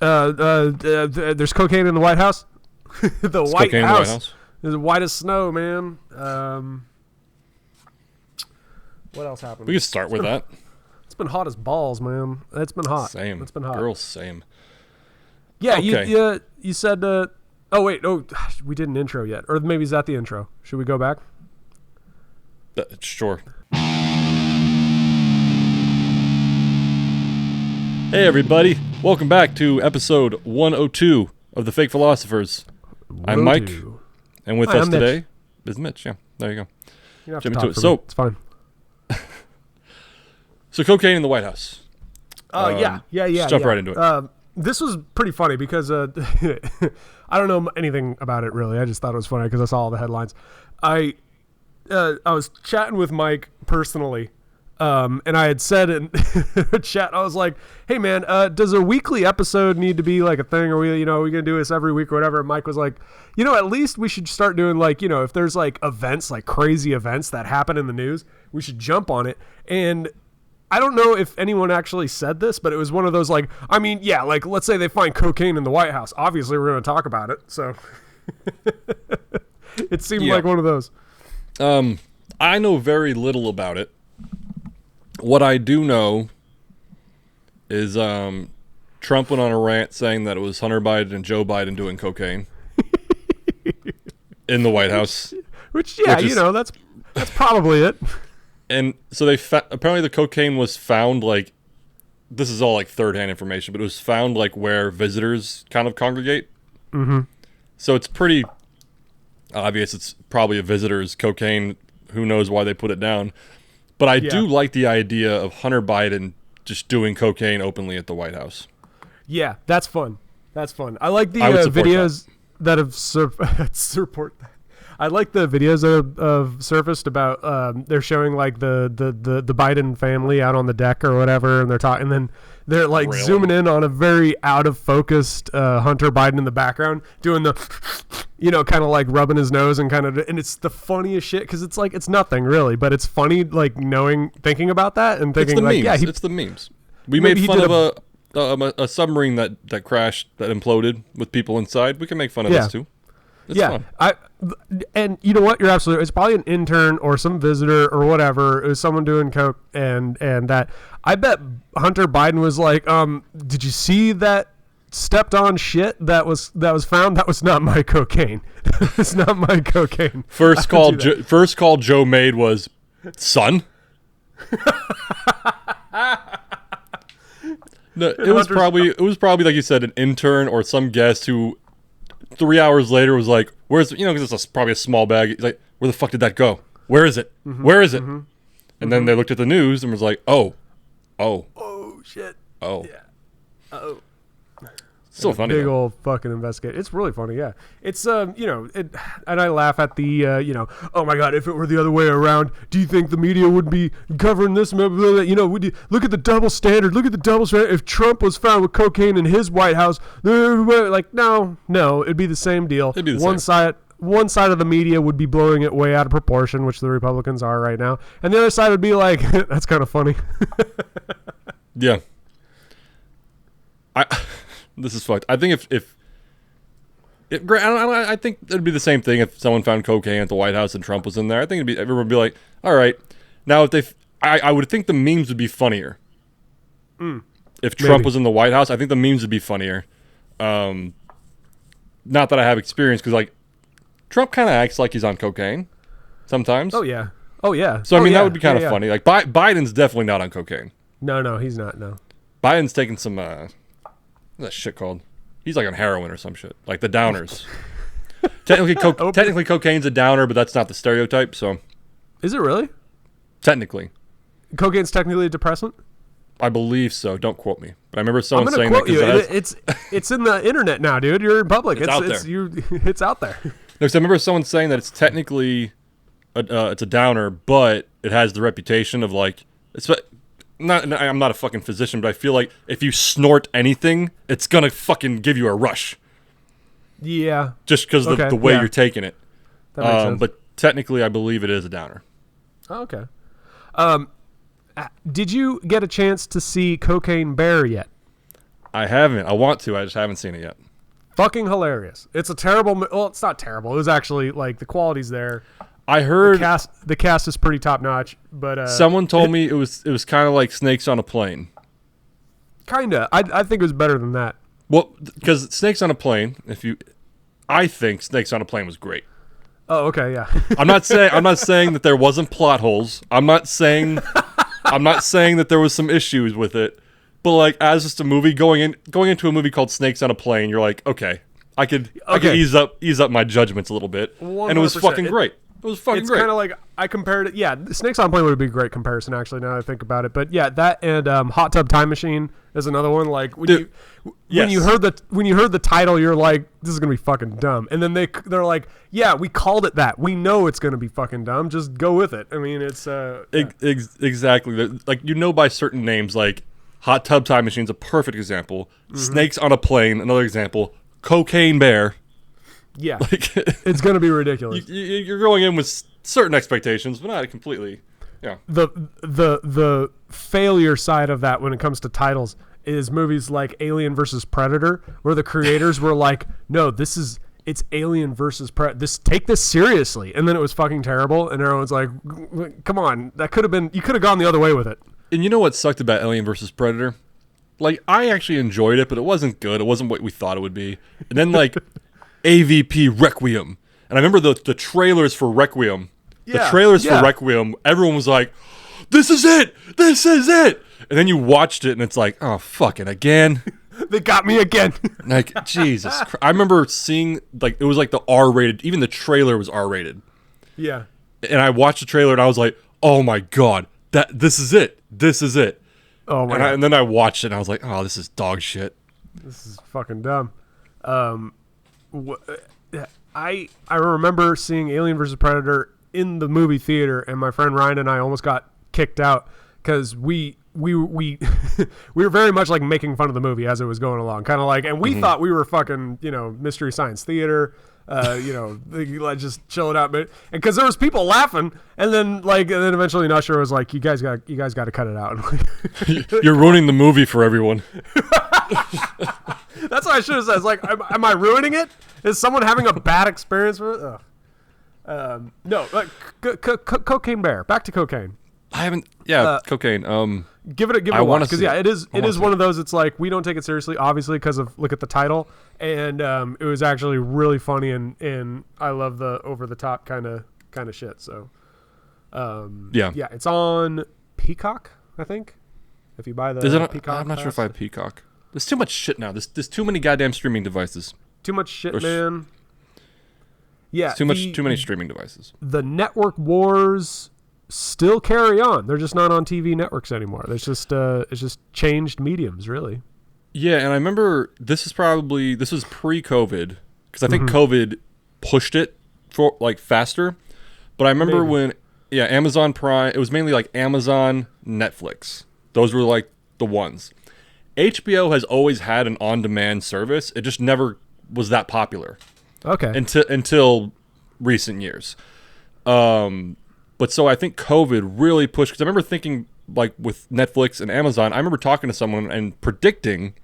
There's cocaine in the White House. The It's White cocaine in the White House. is white as snow, man. What else happened? We can start with that. It's been hot as balls, man. It's been hot. Same. It's been hot. Girls, same. Yeah, Okay. you said. We did an intro yet, or maybe is that the intro? Should we go back? Sure. Hey, everybody. Welcome back to episode 102 of The Fake Philosophers. I'm Mike, and with Hi, us I'm Mitch. today is Mitch. Yeah, there you go. You don't have Jump to into talk it. for me. So- It's fine. So, cocaine in the White House. Yeah. Jump right into it. This was pretty funny because I don't know anything about it really. I just thought it was funny because I saw all the headlines. I was chatting with Mike personally, and I had said in chat, I was like, "Hey man, does a weekly episode need to be like a thing? Or we gonna do this every week or whatever?" And Mike was like, "At least we should start doing like, if there's like events, like crazy events that happen in the news, we should jump on it." And I don't know if anyone actually said this, but it was one of those like, like let's say they find cocaine in the White House. Obviously, we're going to talk about it. So it seemed like one of those. I know very little about it. What I do know is Trump went on a rant saying that it was Hunter Biden and Joe Biden doing cocaine in the White House. Which that's probably it. And so apparently the cocaine was found, like, this is all like third-hand information, but it was found like where visitors kind of congregate. Mm-hmm. So it's pretty obvious it's probably a visitor's cocaine. Who knows why they put it down? But I do like the idea of Hunter Biden just doing cocaine openly at the White House. Yeah, that's fun. That's fun. I like the I would support videos that have support that. I like the videos that have surfaced about they're showing like the Biden family out on the deck or whatever, and they're talking, and then they're like zooming in on a very out of focused Hunter Biden in the background doing the kind of like rubbing his nose and and it's the funniest shit because it's like it's nothing really, but it's funny like thinking about that and thinking like memes. It's the memes. We made fun of a submarine that crashed, that imploded with people inside. We can make fun of this too. It's fun. And you know what? You're absolutely. It's probably an intern or some visitor or whatever. It was someone doing coke, and that. I bet Hunter Biden was like, "Did you see that stepped on shit that was found? That was not my cocaine. It's not my cocaine." First call Joe made was, "Son." No, it was probably like you said, an intern or some guest who 3 hours later was like, "Where's because it's probably a small bag." He's like, "Where the fuck did that go? Where is it? Mm-hmm. Where is it?" Mm-hmm. And then they looked at the news and was like, "Oh shit, oh." yeah, oh." So funny. Big though. old fucking investigate. It's really funny, yeah. It's and I laugh at the oh my god, if it were the other way around, do you think the media would be covering this? Look at the double standard. Look at the double standard. If Trump was found with cocaine in his White House, like no, it'd be the same deal. It'd be the same. One side of the media would be blowing it way out of proportion, which the Republicans are right now, and the other side would be like, that's kind of funny. Yeah. This is fucked. I think I think it'd be the same thing if someone found cocaine at the White House and Trump was in there. I think everyone would be like, all right. Now, if I would think the memes would be funnier. If Trump was in the White House, I think the memes would be funnier. Not that I have experience, because like Trump kind of acts like he's on cocaine sometimes. Oh yeah. So that would be kind of funny. Like Biden's definitely not on cocaine. No, he's not. No. Biden's taking some what's that shit called? He's like on heroin or some shit. Like the downers. Technically cocaine's a downer, but that's not the stereotype, so. Is it really? Technically. Cocaine's technically a depressant? I believe so. Don't quote me. But I remember someone saying quote that. You. It's in the internet now, dude. You're in public. It's out there. It's out there. No, so I remember someone saying that it's technically it's a downer, but it has the reputation of like I'm not a fucking physician, but I feel like if you snort anything, it's gonna fucking give you a rush. Yeah. Just because of the way you're taking it. That makes sense. But technically, I believe it is a downer. Oh, okay. Did you get a chance to see Cocaine Bear yet? I haven't. I want to. I just haven't seen it yet. Fucking hilarious. It's a terrible. Well, it's not terrible. It was actually like the quality's there. I heard the cast is pretty top notch, but someone told me it was kind of like Snakes on a Plane. Kinda. I think it was better than that. Well, because Snakes on a Plane, I think Snakes on a Plane was great. Oh, okay, yeah. I'm not saying that there wasn't plot holes. I'm not saying that there was some issues with it. But like as just a movie going into a movie called Snakes on a Plane, you're like, okay, I could ease up my judgments a little bit, 100%. And it was fucking great. It was fucking great. It's kind of like I compared it. Yeah, Snakes on a Plane would be a great comparison actually. Now that I think about it, but yeah, that and Hot Tub Time Machine is another one. Like when you heard the title, you're like, this is gonna be fucking dumb. And then they're like, yeah, we called it that. We know it's gonna be fucking dumb. Just go with it. I mean, it's exactly like by certain names. Like Hot Tub Time Machine's a perfect example. Mm-hmm. Snakes on a Plane, another example. Cocaine Bear. Yeah, like, it's going to be ridiculous. You're going in with certain expectations, but not completely. Yeah. The failure side of that when it comes to titles is movies like Alien versus Predator, where the creators were like, "No, it's Alien versus Predator. Take this seriously," and then it was fucking terrible, and everyone's like, "Come on, you could have gone the other way with it." And you know what sucked about Alien versus Predator? Like, I actually enjoyed it, but it wasn't good. It wasn't what we thought it would be. And then like. AVP Requiem. And I remember the trailers for Requiem. Yeah, the trailers for Requiem, everyone was like, this is it! This is it! And then you watched it and it's like, oh, fucking again. They got me again. Like, Jesus Christ. I remember seeing, like, it was like the R-rated, even the trailer was R-rated. Yeah. And I watched the trailer and I was like, oh my God, this is it. This is it. Oh my God. And then I watched it and I was like, oh, this is dog shit. This is fucking dumb. I remember seeing Alien vs. Predator in the movie theater, and my friend Ryan and I almost got kicked out because we we were very much like making fun of the movie as it was going along, kind of like, and we thought we were fucking, Mystery Science Theater, just chill it out, but and because there was people laughing, and then eventually Usher was like, you guys got to cut it out. You're ruining the movie for everyone. That's what I should have said. It's like, am I ruining it? Is someone having a bad experience with it? No, Cocaine Bear. Back to cocaine. I haven't. Cocaine. Give it a watch, because it is one of those. It's like, we don't take it seriously, obviously, because of look at the title, and it was actually really funny, and I love the over the top kind of shit. So, it's on Peacock, I think. If you buy the Peacock, I'm not sure if I have Peacock. There's too much shit now. There's too many goddamn streaming devices. Too much shit, man. Yeah, too many streaming devices. The network wars still carry on. They're just not on TV networks anymore. It's just changed mediums, really. Yeah, and I remember this was pre-COVID, because I think COVID pushed it for like faster. But I remember when Amazon Prime, it was mainly like Amazon, Netflix. Those were like the ones. HBO has always had an on-demand service. It just never was that popular. Okay. Until recent years. But so I think COVID really pushed, because I remember thinking, like, with Netflix and Amazon, I remember talking to someone and predicting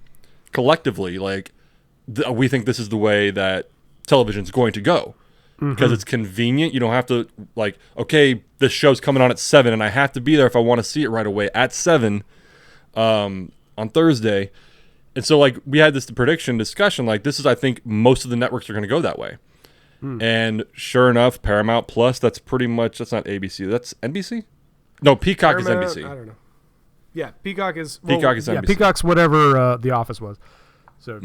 collectively, like, we think this is the way that television's going to go. Because it's convenient. You don't have to, like, okay, this show's coming on at 7, and I have to be there if I want to see it right away at 7 on Thursday. And so, like, we had this prediction discussion, like, this is, I think, most of the networks are going to go that way. And sure enough, Paramount Plus, that's not ABC, that's NBC? No, Peacock is NBC. I don't know. Yeah, Peacock is NBC. Yeah, Peacock's whatever The Office was. So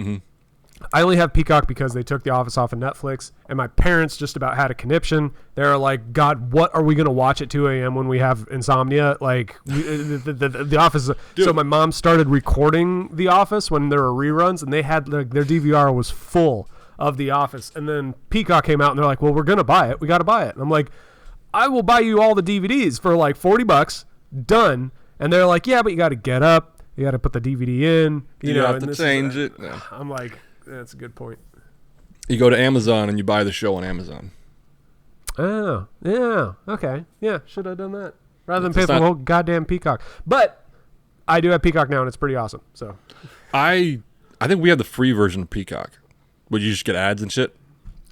I only have Peacock because they took The Office off of Netflix, and my parents just about had a conniption. They were like, God, what are we going to watch at 2 a.m. when we have insomnia? Like, the Office. Dude. So my mom started recording The Office when there were reruns, and they had their DVR was full of The Office. And then Peacock came out, and they're like, well, we're going to buy it. We got to buy it. And I'm like, I will buy you all the DVDs for like $40. Done. And they're like, yeah, but you got to get up. You got to put the DVD in. You have to change it. Yeah. I'm like, that's a good point. You go to Amazon and you buy the show on Amazon. Oh, yeah. Okay. Yeah, should have done that. Rather than pay for the whole goddamn Peacock. But I do have Peacock now, and it's pretty awesome. So I think we have the free version of Peacock. Would you just get ads and shit?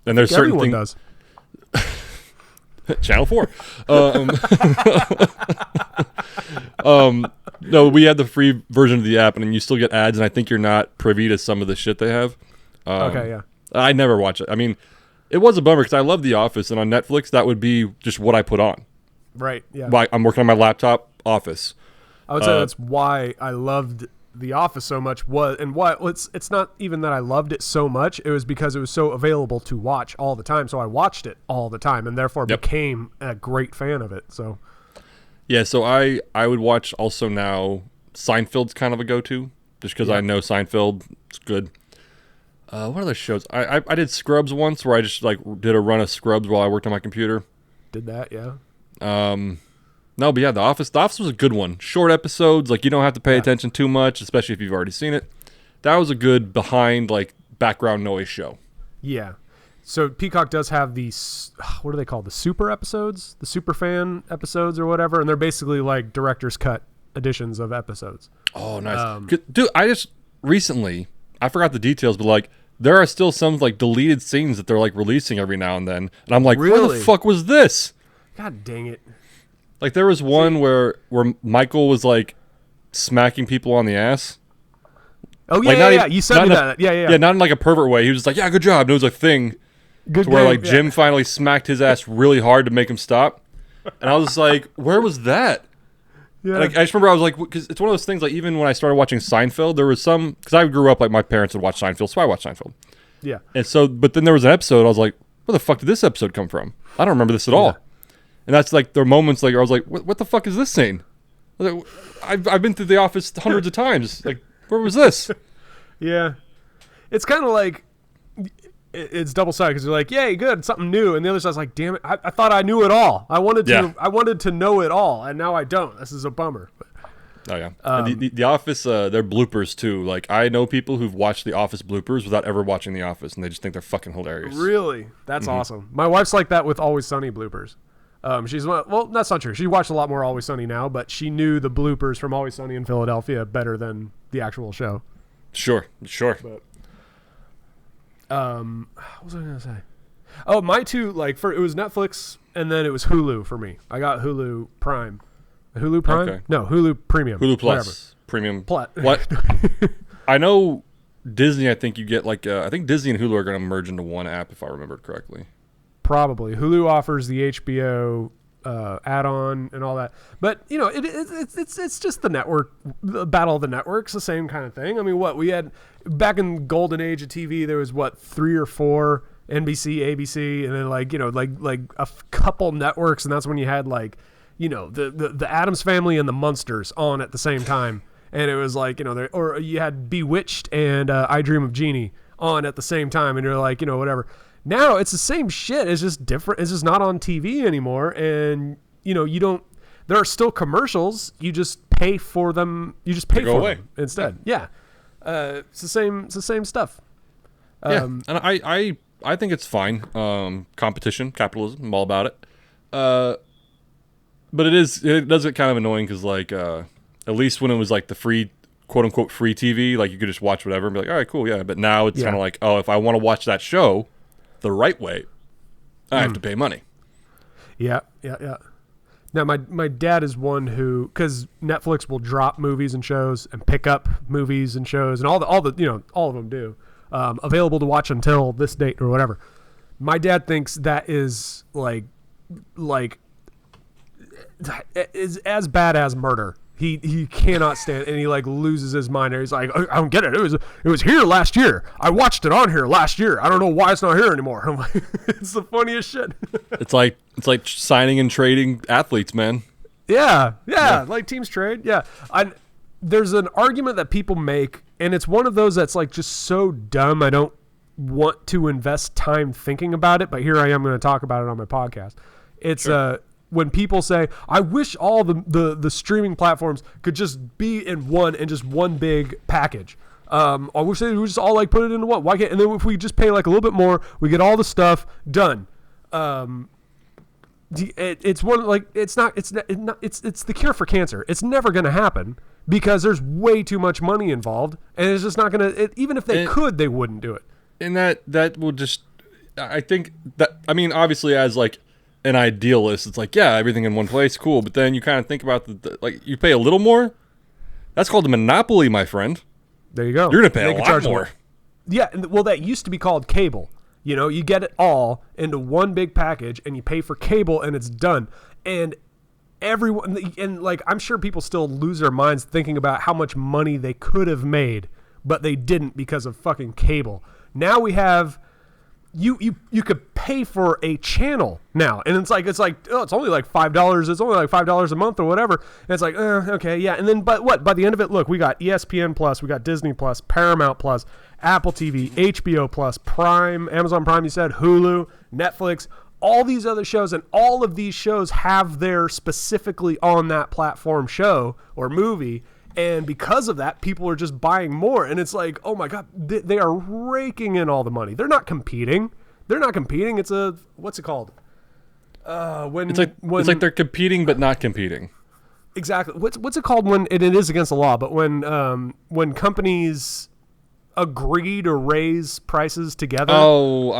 And there's certain things. Does. Channel 4. No, we had the free version of the app, and you still get ads, and I think you're not privy to some of the shit they have. Okay, yeah. I never watch it. I mean, it was a bummer because I love The Office, and on Netflix, that would be just what I put on. Right, yeah. I'm working on my laptop, Office. I would say that's why I loved The Office so much. It's not even that I loved it so much. It was because it was so available to watch all the time. So I watched it all the time, and therefore became a great fan of it. So, yeah. So I would watch also now. Seinfeld's kind of a go-to, just because I know Seinfeld. It's good. What other shows? I did Scrubs once, where I just like did a run of Scrubs while I worked on my computer. Did that, yeah. No, but yeah, The Office. The Office was a good one. Short episodes, like you don't have to pay attention too much, especially if you've already seen it. That was a good behind like background noise show. Yeah. So Peacock does have these, what are they called? The super episodes, the super fan episodes or whatever, and they're basically like director's cut editions of episodes. Oh, nice. Dude, I just recently, I forgot the details, but like there are still some like deleted scenes that they're like releasing every now and then, and I'm like, really? What the fuck was this? God dang it. Like there was one where Michael was like smacking people on the ass. Oh yeah, like, yeah. You sent me that. Yeah. Yeah, not in like a pervert way. He was just like, yeah, good job. And it was a thing. Good to where game, like Jim finally smacked his ass really hard to make him stop. And I was like, where was that? Yeah. Like I just remember I was like, because it's one of those things. Like even when I started watching Seinfeld, there was some because I grew up like my parents would watch Seinfeld, so I watched Seinfeld. Yeah. And so, but then there was an episode. I was like, where the fuck did this episode come from? I don't remember this at all. And that's like there are moments like I was like, what the fuck is this scene? Like, I've been through The Office hundreds of times. Like, where was this? Yeah, it's kind of like it's double sided because you're like, yay, good, something new, and the other side's like, damn it, I thought I knew it all. I wanted to know it all, and now I don't. This is a bummer. Oh yeah, the Office, their bloopers too. Like I know people who've watched The Office bloopers without ever watching The Office, and they just think they're fucking hilarious. Really, that's awesome. My wife's like that with Always Sunny bloopers. She's well, that's not true. She watched a lot more Always Sunny now, but she knew the bloopers from Always Sunny in Philadelphia better than the actual show. Sure. But, what was I gonna say? Oh, my two, like it was Netflix and then it was Hulu for me. I got Hulu Prime. Hulu Prime? Okay. No, Hulu Premium. Hulu Plus. Whatever. Premium. What? I know Disney. I think you get like I think Disney and Hulu are going to merge into one app if I remember correctly. Probably. Hulu offers the HBO add-on and all that, but you know it's just the network, the battle of the networks, the same kind of thing. I mean, what we had back in the golden age of TV, there was 3 or 4 NBC, ABC, and then like a couple networks, and that's when you had the Addams Family and the Munsters on at the same time, and it was like or you had Bewitched and I Dream of Jeannie on at the same time, and you're like whatever. Now it's the same shit. It's just different. It's just not on TV anymore. And you don't. There are still commercials. You just pay for them. You just pay for them instead. Yeah. It's the same. It's the same stuff. And I think it's fine. Competition, capitalism, I'm all about it. But it does get kind of annoying because at least when it was like the free, quote unquote free TV, like you could just watch whatever and be like, all right, cool, yeah. But now it's kind of like, oh, if I want to watch that show the right way, I have to pay money. Yeah. Now my dad is one who, because Netflix will drop movies and shows and pick up movies and shows and all of them do, available to watch until this date or whatever. My dad thinks that is like is as bad as murder. He cannot stand, and he loses his mind. He's like, I don't get it. It was here last year. I watched it on here last year. I don't know why it's not here anymore. I'm like, it's the funniest shit. It's like signing and trading athletes, man. Yeah, like teams trade. Yeah, there's an argument that people make, and it's one of those that's just so dumb. I don't want to invest time thinking about it, but here I am going to talk about it on my podcast. It's when people say, I wish all the streaming platforms could just be in one and just one big package. I wish they would just all put it into one. Why can't? And then if we just pay a little bit more, we get all the stuff done. It's one like it's the cure for cancer. It's never going to happen because there's way too much money involved, and it's just not going to. Even if they could, they wouldn't do it. And that will just. I think that, I mean, obviously, as like an idealist, it's like, yeah, everything in one place, cool. But then you kind of think about like you pay a little more. That's called a monopoly, my friend. There you go. You're gonna pay a lot more. Yeah, well, that used to be called cable. You know, you get it all into one big package, and you pay for cable, and it's done. And everyone, and like, I'm sure people still lose their minds thinking about how much money they could have made, but they didn't because of fucking cable. Now we have, you could pay for a channel now, and it's like oh, it's only like $5. It's only like $5 a month or whatever. And it's like, okay, yeah. And then, but what? By the end of it, look, we got ESPN Plus, we got Disney Plus, Paramount Plus, Apple TV, HBO Plus, Prime, Amazon Prime, you said, Hulu, Netflix, all these other shows, and all of these shows have their specifically on that platform show or movie, and because of that, people are just buying more, and it's like, oh my God, they are raking in all the money. They're not competing. It's a, what's it called? It's like they're competing but not competing. Exactly. What's it called when it is against the law, but when companies agree to raise prices together. Oh,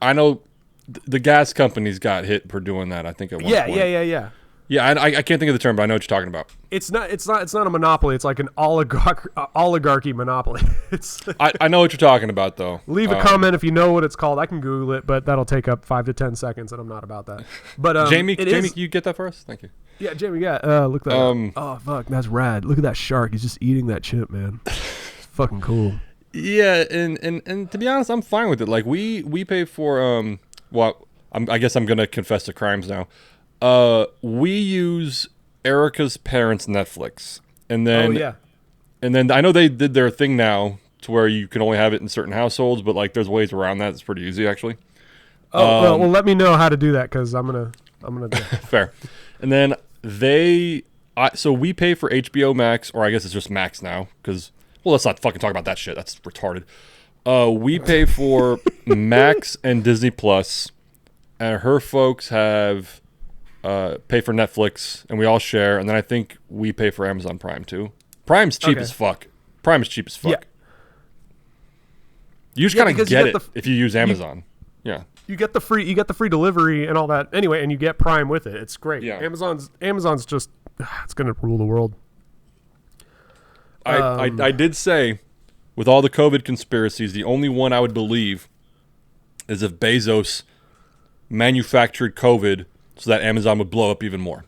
I know the gas companies got hit for doing that, I think, at one point. Yeah. Yeah, I can't think of the term, but I know what you're talking about. It's not a monopoly. It's like an oligarchy monopoly. I know what you're talking about, though. Leave a comment if you know what it's called. I can Google it, but that'll take up 5 to 10 seconds, and I'm not about that. But Jamie, you get that for us? Thank you. Yeah, Jamie, yeah. Look that up. Oh, fuck, that's rad. Look at that shark. He's just eating that chip, man. It's fucking cool. Yeah, and to be honest, I'm fine with it. Like we pay for I guess I'm gonna confess to crimes now. We use Erica's parents' Netflix, and then and then I know they did their thing now to where you can only have it in certain households, but like there's ways around that. It's pretty easy actually. Well, let me know how to do that because I'm gonna do it. Fair. And then so we pay for HBO Max, or I guess it's just Max now because. Well, let's not fucking talk about that shit. That's retarded. We pay for Max and Disney Plus, and her folks have pay for Netflix, and we all share. And then I think we pay for Amazon Prime too. Prime's cheap as fuck. Yeah. You just kind of get it if you use Amazon. You get the free delivery and all that anyway, and you get Prime with it. It's great. Yeah. Amazon's just it's gonna rule the world. I did say, with all the COVID conspiracies, the only one I would believe is if Bezos manufactured COVID so that Amazon would blow up even more.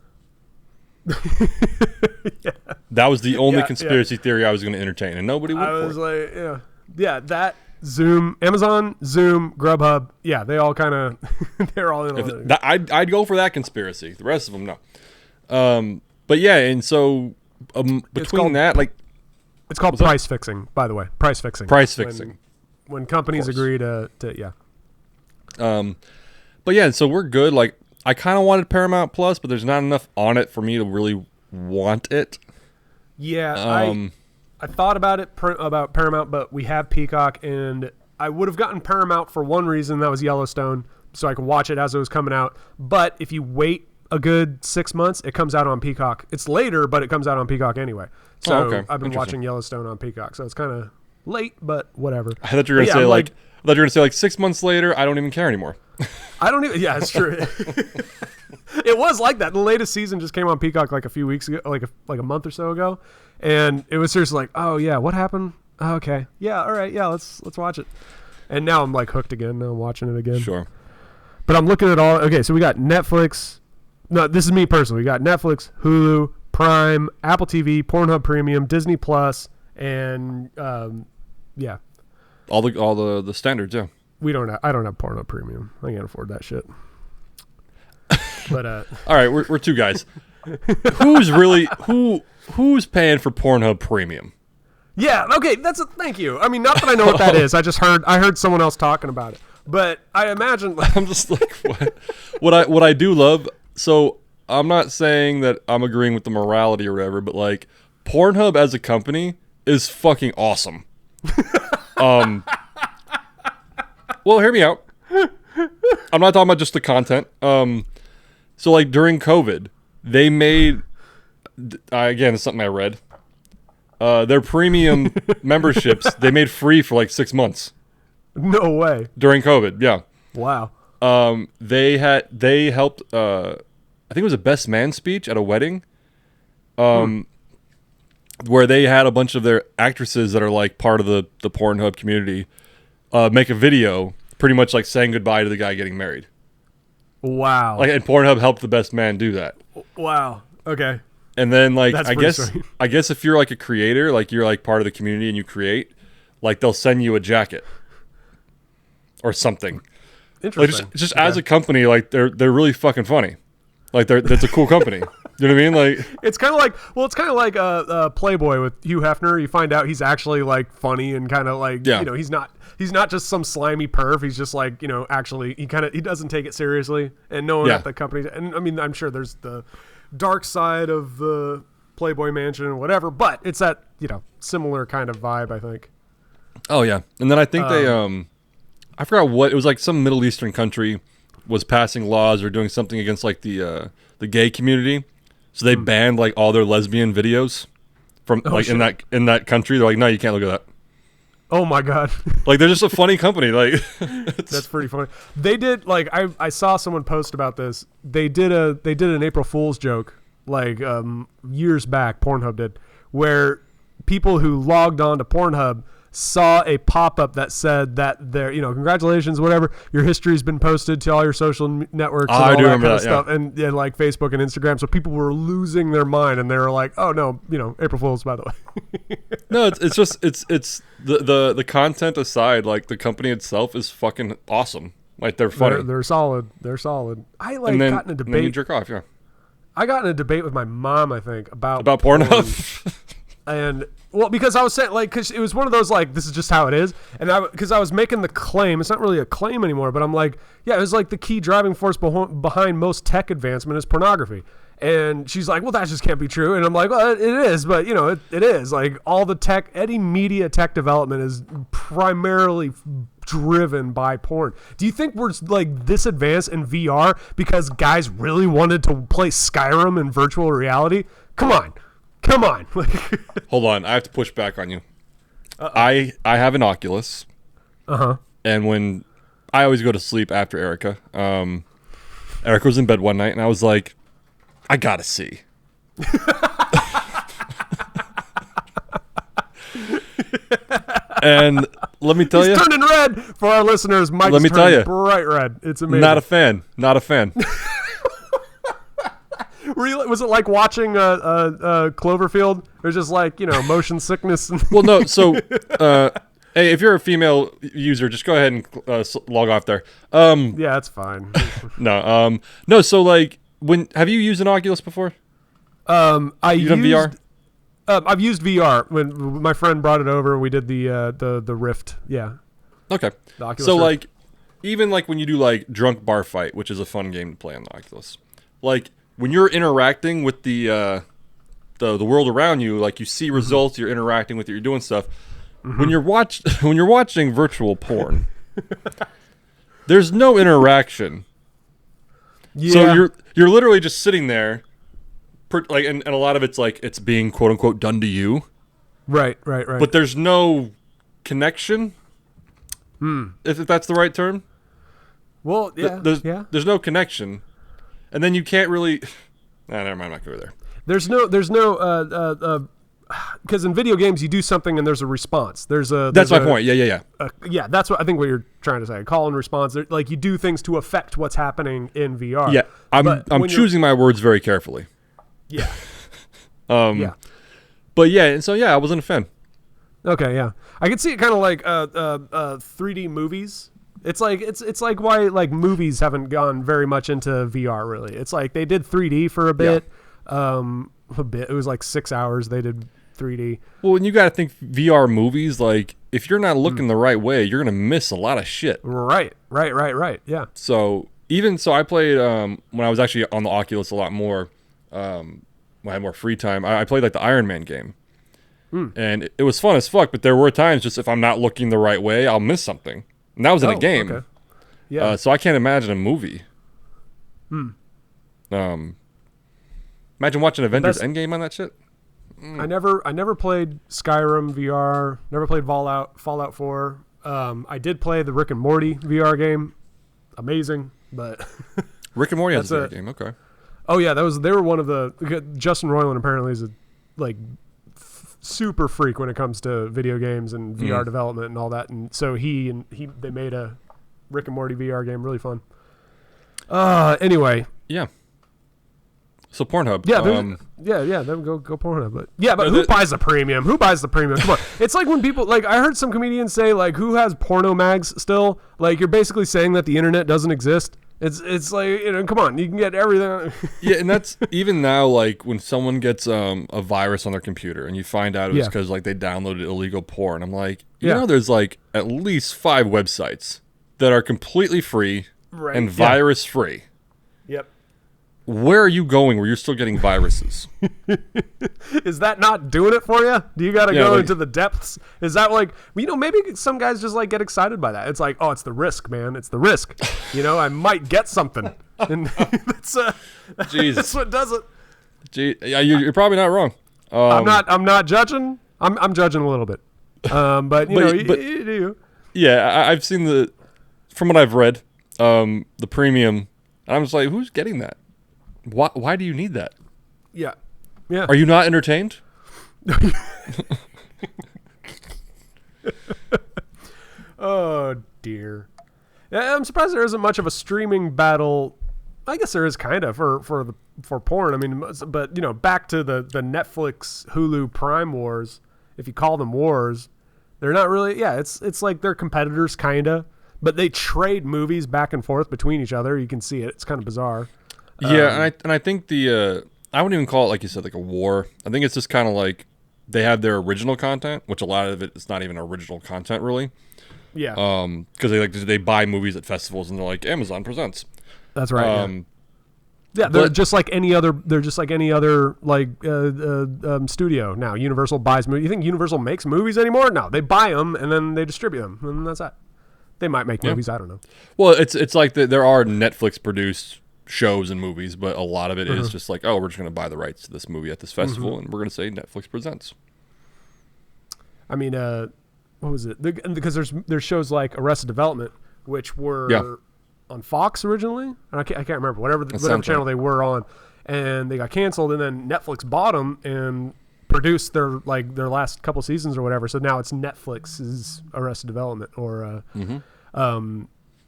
Yeah. That was the only conspiracy theory I was going to entertain, and nobody would. I was like, that Zoom, Amazon, Zoom, Grubhub, they all kind of they're all in on it. I'd go for that conspiracy. The rest of them, no. But yeah, and so between that, like. It's called price fixing, by the way. Price fixing. When companies agree to. But yeah, so we're good. Like, I kind of wanted Paramount Plus, but there's not enough on it for me to really want it. Yeah, I thought about it about Paramount, but we have Peacock, and I would have gotten Paramount for one reason, that was Yellowstone, so I could watch it as it was coming out. But if you wait a good 6 months, it comes out on Peacock. It's later, but it comes out on Peacock anyway. So I've been watching Yellowstone on Peacock, so it's kind of late, but whatever. I thought you were gonna say like 6 months later, I don't even care anymore. I don't even. Yeah, it's true. It was like that. The latest season just came on Peacock like a few weeks ago, like a month or so ago, and it was seriously like, oh yeah, what happened? Oh, okay, yeah, all right, yeah, let's watch it. And now I'm like hooked again. Now I'm watching it again. Sure. But I'm looking at all. Okay, so we got Netflix. No, this is me personally. We got Netflix, Hulu, Prime, Apple TV, PornHub Premium, Disney Plus, and all the standards. Yeah. I don't have PornHub Premium. I can't afford that shit. But all right, we're two guys. Who's paying for PornHub Premium? Yeah. Okay. Thank you. I mean, not that I know what that is. I heard someone else talking about it. But I imagine. I'm just like what I do love. So I'm not saying that I'm agreeing with the morality or whatever, but like Pornhub as a company is fucking awesome. Well, hear me out. I'm not talking about just the content. So like during COVID, they made again, it's something I read. Their premium memberships they made free for like 6 months. No way. During COVID, yeah. Wow. They helped. I think it was a best man speech at a wedding. Where they had a bunch of their actresses that are like part of the PornHub community make a video, pretty much like saying goodbye to the guy getting married. Wow. Like, and PornHub helped the best man do that. Wow. Okay. And then like That's I guess if you're like a creator, like you're like part of the community and you create, like they'll send you a jacket or something. Interesting. Like just as a company, like they're really fucking funny. Like that's a cool company. You know what I mean? Like it's kind of like Playboy with Hugh Hefner. You find out he's actually like funny and kind of like you know he's not just some slimy perv. He's just like actually he doesn't take it seriously. And no one at the company. And I mean I'm sure there's the dark side of the Playboy Mansion and whatever, but it's that similar kind of vibe I think. Oh yeah, and then I think they I forgot what it was, like some Middle Eastern country was passing laws or doing something against like the gay community. So they banned like all their lesbian videos from in that country. They're like, no, you can't look at that. Oh my god! Like they're just a funny company. Like that's pretty funny. They did like I saw someone post about this. They did an April Fool's joke like years back. Pornhub did, where people who logged on to Pornhub saw a pop-up that said that their congratulations, whatever, your history's been posted to all your social networks and all that kind of stuff, and like Facebook and Instagram. So people were losing their mind, and they were like, oh no, April Fool's, by the way. No, it's just the content aside, like the company itself is fucking awesome. Like they're funny. They're solid. I got in a debate. And then you jerk off, yeah. I got in a debate with my mom, I think, about Pornhub. And well, because I was saying, like, because it was one of those, like, this is just how it is. And because I was making the claim, it's not really a claim anymore, but I'm like, yeah, it was like the key driving force behind most tech advancement is pornography. And she's like, well, that just can't be true. And I'm like, well, it is, but it is. Like all the tech, any media tech development is primarily driven by porn. Do you think we're like this advanced in VR because guys really wanted to play Skyrim in virtual reality? Come on. Hold on, I have to push back on you. I have an Oculus. And when I always go to sleep after Erica. Erica was in bed one night, and I was like, I gotta see. And let me tell you, he's turning red for our listeners. Mike's let me tell you, bright red. It's amazing. Not a fan. Was it like watching Cloverfield? Or just like motion sickness? Well, no. So, hey, if you're a female user, just go ahead and log off there. Yeah, that's fine. No. So, like, have you used an Oculus before? Done VR. I've used VR when my friend brought it over. We did the Rift. Yeah. Okay. The Oculus so, Rift. like, even like when you do like Drunk Bar Fight, which is a fun game to play on the Oculus, like. When you're interacting with the world around you, like you see results, you're interacting with it, you're doing stuff. When you're watching virtual porn, there's no interaction. Yeah. So you're literally just sitting there, like, and a lot of it's like it's being quote unquote done to you. Right. But there's no connection. If that's the right term. Well, yeah. There's no connection. And then you can't really. Never mind. I'm not going to go there. There's no. Because in video games you do something and there's a response. That's my point. Yeah. Yeah, that's what I think. What you're trying to say, call and response. Like you do things to affect what's happening in VR. Yeah, I'm choosing my words very carefully. Yeah. Yeah. But yeah, and so I wasn't a fan. Okay, yeah, I can see it kind of like 3D movies. It's like why like movies haven't gone very much into VR really. It's like they did 3D for a bit. It was like 6 hours they did 3D. Well, and you got to think VR movies, like if you're not looking the right way, you're gonna miss a lot of shit. Right. Yeah. So I played when I was actually on the Oculus a lot more. When I had more free time, I played like the Iron Man game, and it was fun as fuck. But there were times just if I'm not looking the right way, I'll miss something. And that was in a game. Okay. Yeah. So I can't imagine a movie. Imagine watching Avengers Endgame on that shit. I never played Skyrim VR. Never played Fallout 4. I did play the Rick and Morty VR game. Amazing, but Rick and Morty has a VR game. Okay. Oh yeah, they were one of the. Justin Roiland apparently is a super freak when it comes to video games and VR development and all that, and so they made a Rick and Morty VR game, really fun. Anyway. Yeah. So Pornhub. Yeah, then go Pornhub. But who buys the premium? Who buys the premium? Come on. It's like when people I heard some comedians say who has porno mags still? You're basically saying that the internet doesn't exist. It's like, come on, you can get everything. Yeah, and that's even now when someone gets a virus on their computer and you find out it was because they downloaded illegal porn. I'm like, you know, there's at least 5 websites that are completely free and virus free. Yep. Where are you going where you're still getting viruses? Is that not doing it for you? Do you got to go into the depths? Is that maybe some guys just get excited by that. It's oh, it's the risk, man. It's the risk. I might get something. And that's what does it. Gee, yeah, you're probably not wrong. I'm not judging. I'm judging a little bit. But you do. Yeah, I've seen from what I've read, the premium, and I'm just like, who's getting that? Why do you need that? Yeah. Yeah. Are you not entertained? Oh dear. Yeah, I'm surprised there isn't much of a streaming battle. I guess there is kind of for porn. I mean, but back to the Netflix, Hulu, Prime wars. If you call them wars, they're not really. Yeah, it's like they're competitors, kinda. But they trade movies back and forth between each other. You can see it. It's kind of bizarre. Yeah, and I think I wouldn't even call it, like you said, a war. I think it's just kind of they have their original content, which a lot of it is not even original content, really. Yeah. Because they buy movies at festivals and they're like, Amazon presents. That's right. Yeah, they're just like any other. They're just like any other studio now. Universal buys movies. You think Universal makes movies anymore? No, they buy them and then they distribute them, and that's that. They might make movies. I don't know. Well, it's like there are Netflix produced shows and movies, but a lot of it is just we're just going to buy the rights to this movie at this festival, and we're going to say Netflix presents. I mean, what was it? Because there's shows like Arrested Development, which were on Fox originally, and I can't remember whatever channel they were on, and they got canceled, and then Netflix bought them and produced their last couple seasons or whatever. So now it's Netflix's Arrested Development, or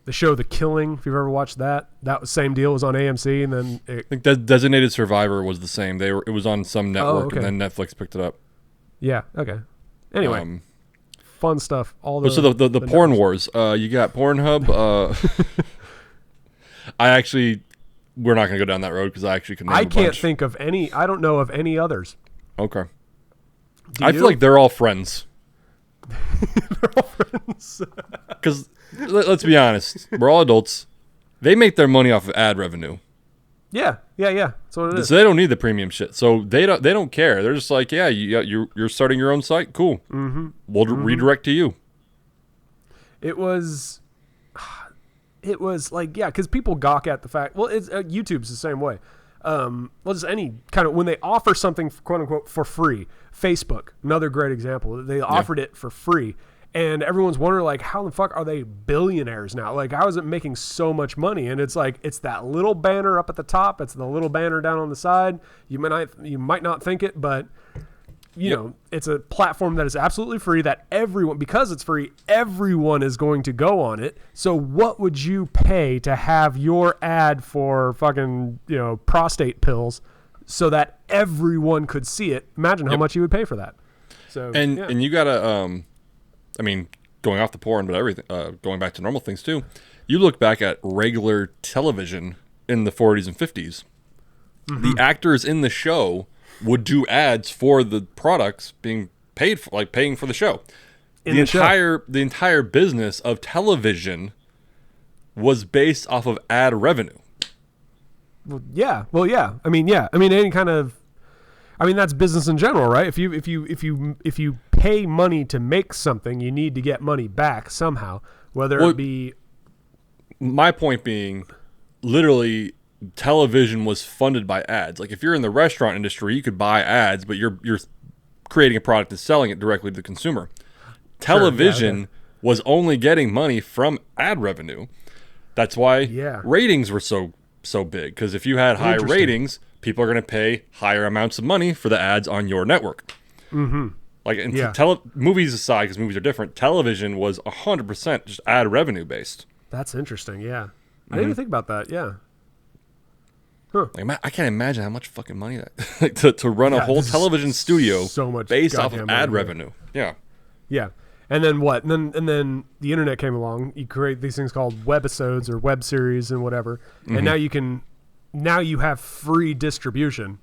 the show The Killing. If you've ever watched that was same deal. It was on AMC, and then I think Designated Survivor was the same. It was on some network, and then Netflix picked it up. Yeah. Okay. Anyway, fun stuff. So the porn wars. You got Pornhub. We're not going to go down that road because I actually can. I can't think of any. I don't know of any others. Okay. I feel like they're all friends. They're all friends. Because let's be honest, we're all adults. They make their money off of ad revenue. Yeah. That's what it is. So they don't need the premium shit. So they don't care. They're just like, you're starting your own site. Cool. Mm-hmm. We'll redirect to you. It was because people gawk at the fact. Well, it's YouTube's the same way. Just any kind of when they offer something quote unquote for free. Facebook, another great example. They offered it for free, and everyone's wondering how the fuck are they billionaires now? How is it making so much money? And it's it's that little banner up at the top. It's the little banner down on the side. You might not think it, but you know, it's a platform that is absolutely free that because it's free, everyone is going to go on it. So what would you pay to have your ad for fucking, prostate pills so that everyone could see it? Imagine how much you would pay for that. So, and you gotta, going off the porn, but everything, going back to normal things too. You look back at regular television in the 40s and 50s, the actors in the show would do ads for the products being paid for, paying for the show. The entire business of television was based off of ad revenue. Well, yeah. Any kind of, that's business in general, right? If you pay money to make something, you need to get money back somehow, whether it be. My point being, literally, television was funded by ads. Like if you're in the restaurant industry, you could buy ads, but you're creating a product and selling it directly to the consumer. Television was only getting money from ad revenue. That's why ratings were so big. Because if you had high ratings, people are going to pay higher amounts of money for the ads on your network. Mm-hmm. Like movies aside, because movies are different, television was 100% just ad revenue based. That's interesting. Yeah, I didn't even think about that. Yeah. Huh. Like, I can't imagine how much fucking money that to run a whole television studio so much based off of ad revenue. Yeah. Yeah. And then what? And then the internet came along. You create these things called webisodes or web series and whatever. And now you have free distribution.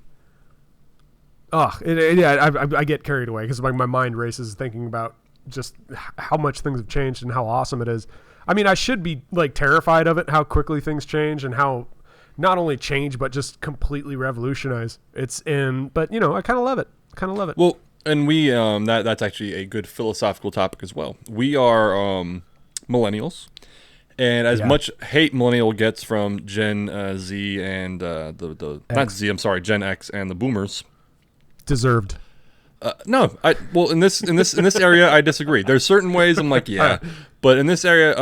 I get carried away because my mind races thinking about just how much things have changed and how awesome it is. I mean, I should be like terrified of it, how quickly things change and how not only change, but just completely revolutionize. But I kind of love it. Well, and we, that's actually a good philosophical topic as well. We are millennials, and as much hate millennial gets from Gen Z and Gen X and the boomers. Deserved. No, in this area I disagree. There's certain ways I'm like, but in this area,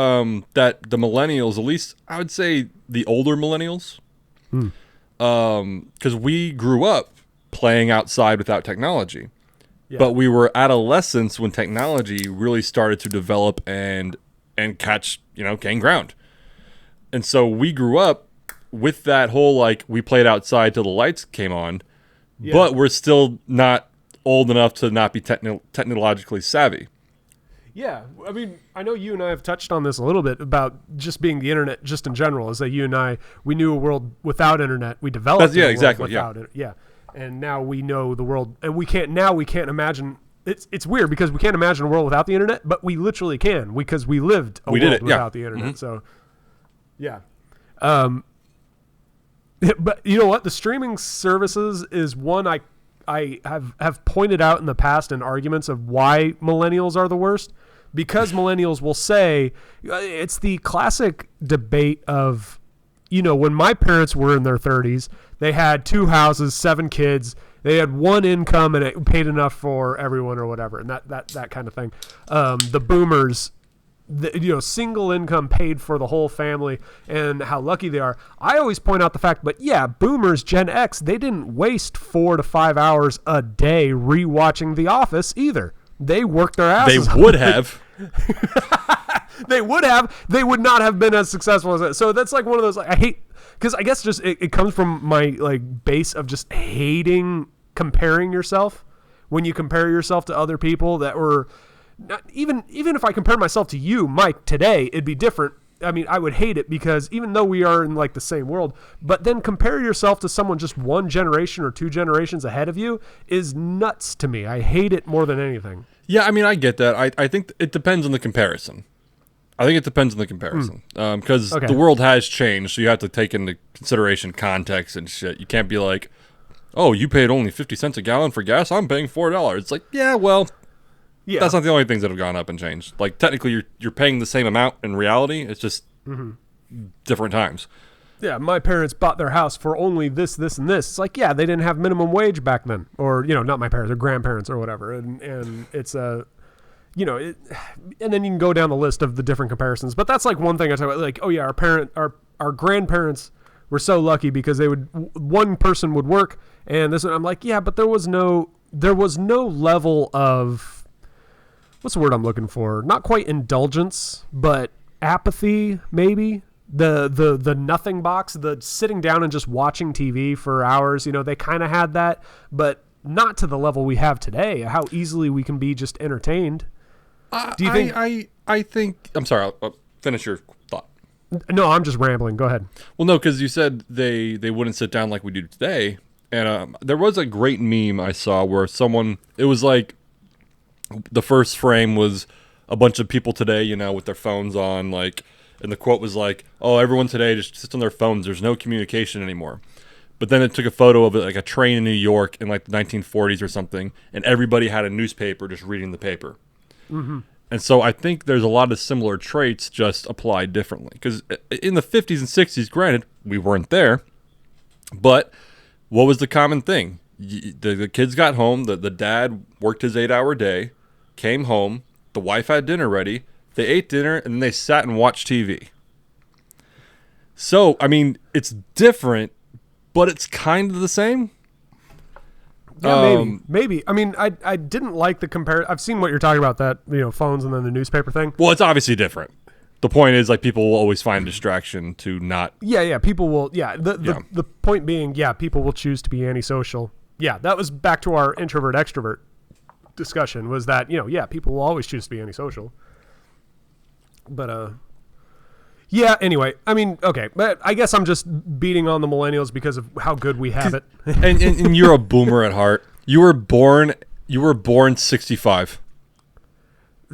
that the millennials, at least I would say the older millennials, because we grew up playing outside without technology, but we were adolescents when technology really started to develop and gain ground, and so we grew up with that whole like we played outside till the lights came on, but we're still not old enough to not be technologically savvy. Yeah, I mean, I know you and I have touched on this a little bit about just being the internet, just in general. Is that you and I, we knew a world without internet, we developed a world without it. Yeah, and now we know the world, and we can't imagine. It's weird because we can't imagine a world without the internet, but we literally can because we lived a world without the internet. Mm-hmm. So, yeah. But you know what? The streaming services is one I have pointed out in the past in arguments of why millennials are the worst, because millennials will say it's the classic debate of, when my parents were in their 30s, they had 2 houses, 7 kids, they had one income and it paid enough for everyone or whatever, and that kind of thing. The boomers, single income paid for the whole family and how lucky they are. I always point out the fact, but boomers, Gen X, they didn't waste 4 to 5 hours a day rewatching The Office either. They worked their asses off. They would have. They would have. They would not have been as successful as that. So that's like one of those, I hate, because I guess just it comes from my base of just hating comparing yourself. When you compare yourself to other people that were, not, even if I compare myself to you, Mike, today, it'd be different. I mean, I would hate it because even though we are in the same world, but then compare yourself to someone just 1 generation or 2 generations ahead of you is nuts to me. I hate it more than anything. Yeah, I mean, I get that. I think it depends on the comparison. Because the world has changed, so you have to take into consideration context and shit. You can't be like, oh, you paid only 50 cents a gallon for gas, I'm paying $4. It's like, that's not the only things that have gone up and changed. Like, technically, you're paying the same amount in reality. It's just different times. Yeah, my parents bought their house for only this, this, and this. It's like, they didn't have minimum wage back then. Or, not my parents, or grandparents or whatever. And it's and then you can go down the list of the different comparisons. But that's like one thing I talk about. Like, our grandparents were so lucky because one person would work and this, and I'm like, but there was no level of, what's the word I'm looking for? Not quite indulgence, but apathy, maybe. The nothing box, the sitting down and just watching TV for hours, they kind of had that, but not to the level we have today, how easily we can be just entertained. Do you think? I think, I'm sorry, I'll finish your thought. No, I'm just rambling. Go ahead. Well, no, because you said they wouldn't sit down like we do today. And there was a great meme I saw where it was like, the first frame was a bunch of people today, with their phones on, and the quote was like, oh, everyone today just sits on their phones. There's no communication anymore. But then it took a photo of a train in New York in the 1940s or something, and everybody had a newspaper just reading the paper. Mm-hmm. And so I think there's a lot of similar traits just applied differently. Because in the 50s and 60s, granted, we weren't there, But what was the common thing? The kids got home. The dad worked his 8-hour day, came home. The wife had dinner ready. They ate dinner, and then they sat and watched TV. So, I mean, it's different, but it's kind of the same. Yeah, maybe. I mean, I didn't like the compare. I've seen what you're talking about, that, phones and then the newspaper thing. Well, it's obviously different. The point is, like, people will always find distraction to not. Yeah, people will. Yeah, the point being, people will choose to be antisocial. Yeah, that was back to our introvert extrovert discussion. Was that people will always choose to be antisocial. But yeah. Anyway, I mean, okay, but I guess I'm just beating on the millennials because of how good we have it. and you're a boomer at heart. You were born 65.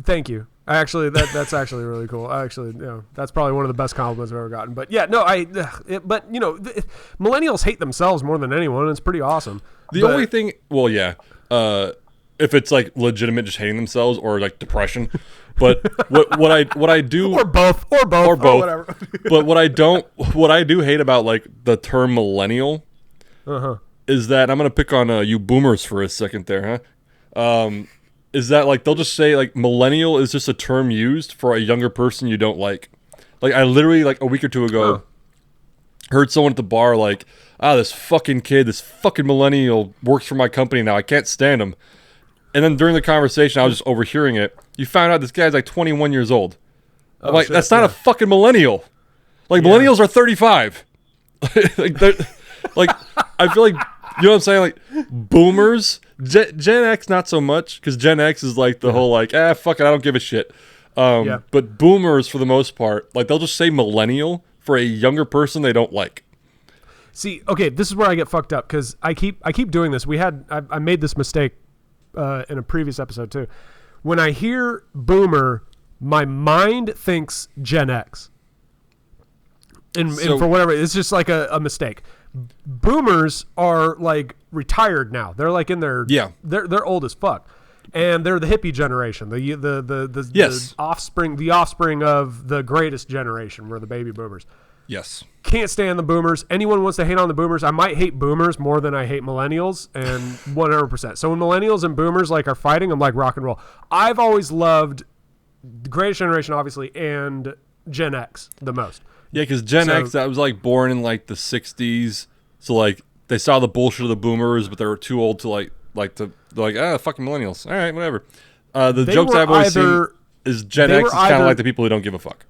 Thank you. That's actually really cool. That's probably one of the best compliments I've ever gotten. But yeah, no, millennials hate themselves more than anyone. And it's pretty awesome. The only thing, well, yeah, if it's like legitimate, just hating themselves or like depression. But what I do, or both, or whatever. But what I do hate about like the term millennial, is that I'm gonna pick on you boomers for a second there, huh? Is that like they'll just say like millennial is just a term used for a younger person you don't like. Like I literally like a week or two ago heard someone at the bar like, this fucking kid, this fucking millennial works for my company now. I can't stand him. And then during the conversation, I was just overhearing it. You found out this guy's like 21 years old. I'm like, that's not a fucking millennial. Like millennials are 35. like I feel like, you know what I'm saying? Like boomers, Gen X, not so much, because Gen X is like the whole like, fuck it, I don't give a shit. But boomers, for the most part, like they'll just say millennial for a younger person they don't like. See, okay, this is where I get fucked up because I keep doing this. I made this mistake in a previous episode too. When I hear boomer, my mind thinks Gen X, and for whatever, it's just like a mistake. Boomers are like retired now. They're like in their they're old as fuck, and they're the hippie generation. The offspring of the greatest generation were the baby boomers. Yes. Can't stand the boomers. Anyone wants to hate on the boomers. I might hate boomers more than I hate millennials, and 100%. So when millennials and boomers like are fighting, I'm like rock and roll. I've always loved the greatest generation, obviously, and Gen X the most. Yeah, because Gen X, that was like born in like the 60s. So like they saw the bullshit of the boomers, but they were too old to fucking millennials. All right, whatever. The jokes I've always seen is Gen X is kind of like the people who don't give a fuck.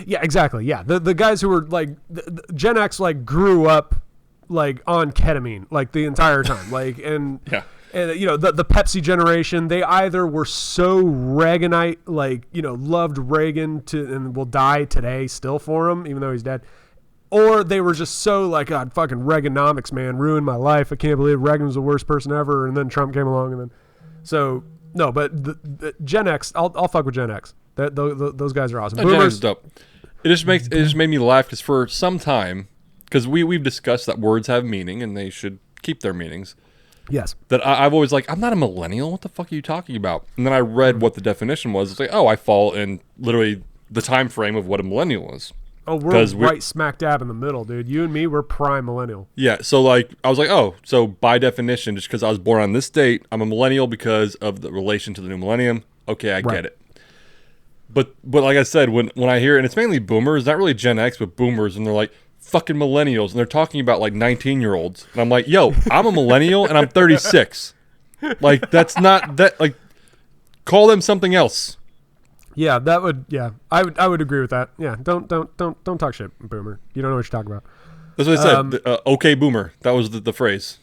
Yeah, exactly. Yeah, the guys who were like the Gen X like grew up like on ketamine like the entire time, like and the Pepsi generation, they either were so Reaganite, like loved Reagan and will die today still for him even though he's dead, or they were just so like, God, fucking Reaganomics, man, ruined my life. I can't believe Reagan was the worst person ever, and then Trump came along, and then no, but the Gen X, I'll fuck with Gen X. Those guys are awesome. Gen X is dope. It just made me laugh because for some time, because we've discussed that words have meaning and they should keep their meanings. Yes. That I've always like, I'm not a millennial. What the fuck are you talking about? And then I read what the definition was. It's like, I fall in literally the time frame of what a millennial is. Oh, we're right smack dab in the middle, dude. You and me, we're prime millennial. Yeah. So like, I was like, so by definition, just because I was born on this date, I'm a millennial because of the relation to the new millennium. Okay, I get it. But like I said, when I hear, and it's mainly boomers, not really Gen X, but boomers, and they're like, fucking millennials, and they're talking about like 19-year-olds. And I'm like, I'm a millennial and I'm 36. Like, that's not that, like, call them something else. Yeah, I would agree with that. Yeah, don't talk shit, boomer. You don't know what you're talking about. That's what I said. Okay, boomer. That was the phrase.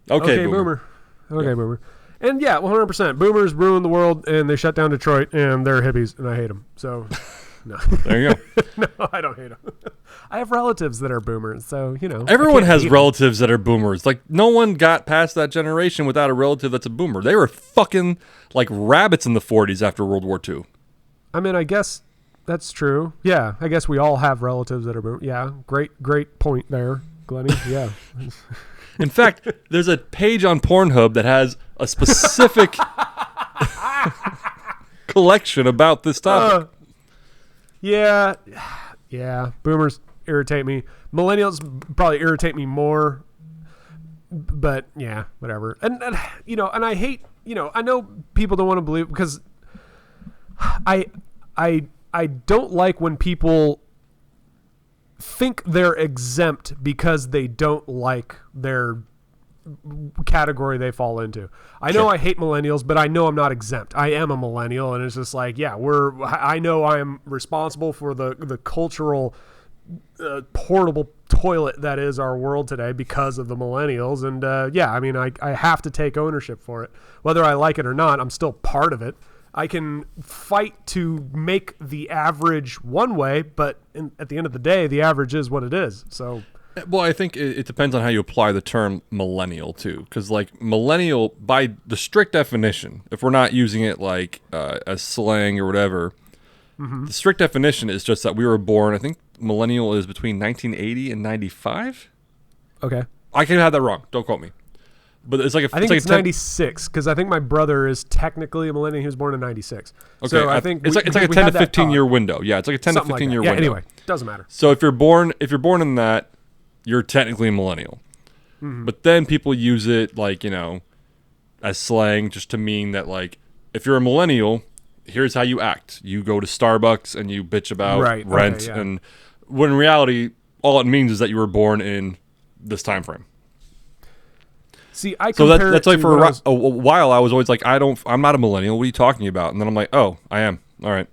Okay, boomer. Okay, boomer. And yeah, 100%. Boomers ruined the world, and they shut down Detroit, and they're hippies, and I hate them. So, no. There you go. No, I don't hate them. I have relatives that are boomers, so, Everyone has relatives that are boomers. Like, no one got past that generation without a relative that's a boomer. They were fucking like rabbits in the 40s after World War II. I mean, I guess that's true. Yeah, I guess we all have relatives that are boomers. Yeah, great point there, Glennie. Yeah. In fact, there's a page on PornHub that has a specific collection about this topic. Yeah, boomers. irritate me. Millennials probably irritate me more. But yeah, whatever. And I hate, I know people don't want to believe, because I don't like when people think they're exempt because they don't like their category they fall into. I know I hate millennials, but I know I'm not exempt. I am a millennial, and it's just like, yeah, I know I am responsible for the cultural portable toilet that is our world today because of the millennials. And I have to take ownership for it. Whether I like it or not, I'm still part of it. I can fight to make the average one way, but at the end of the day, the average is what it is. So, well, I think it depends on how you apply the term millennial too, because like millennial, by the strict definition, if we're not using it like as slang or whatever, the strict definition is just that we were born. I think millennial is between 1980 and 95. Okay, I can have that wrong. Don't quote me. But it's like I think it's 96, because I think my brother is technically a millennial. He was born in 96. Okay, so I think it's like a 10 to 15 year window. Yeah, it's like a 10 Something to 15 like year yeah, window. Anyway, doesn't matter. So if you're born in that, you're technically a millennial. But then people use it like, as slang, just to mean that like, if you're a millennial, here's how you act. You go to Starbucks and you bitch about rent, and when in reality, all it means is that you were born in this time frame. See, I so that's like for a while I was always like, I'm not a millennial. What are you talking about? And then I'm like, oh, I am. All right.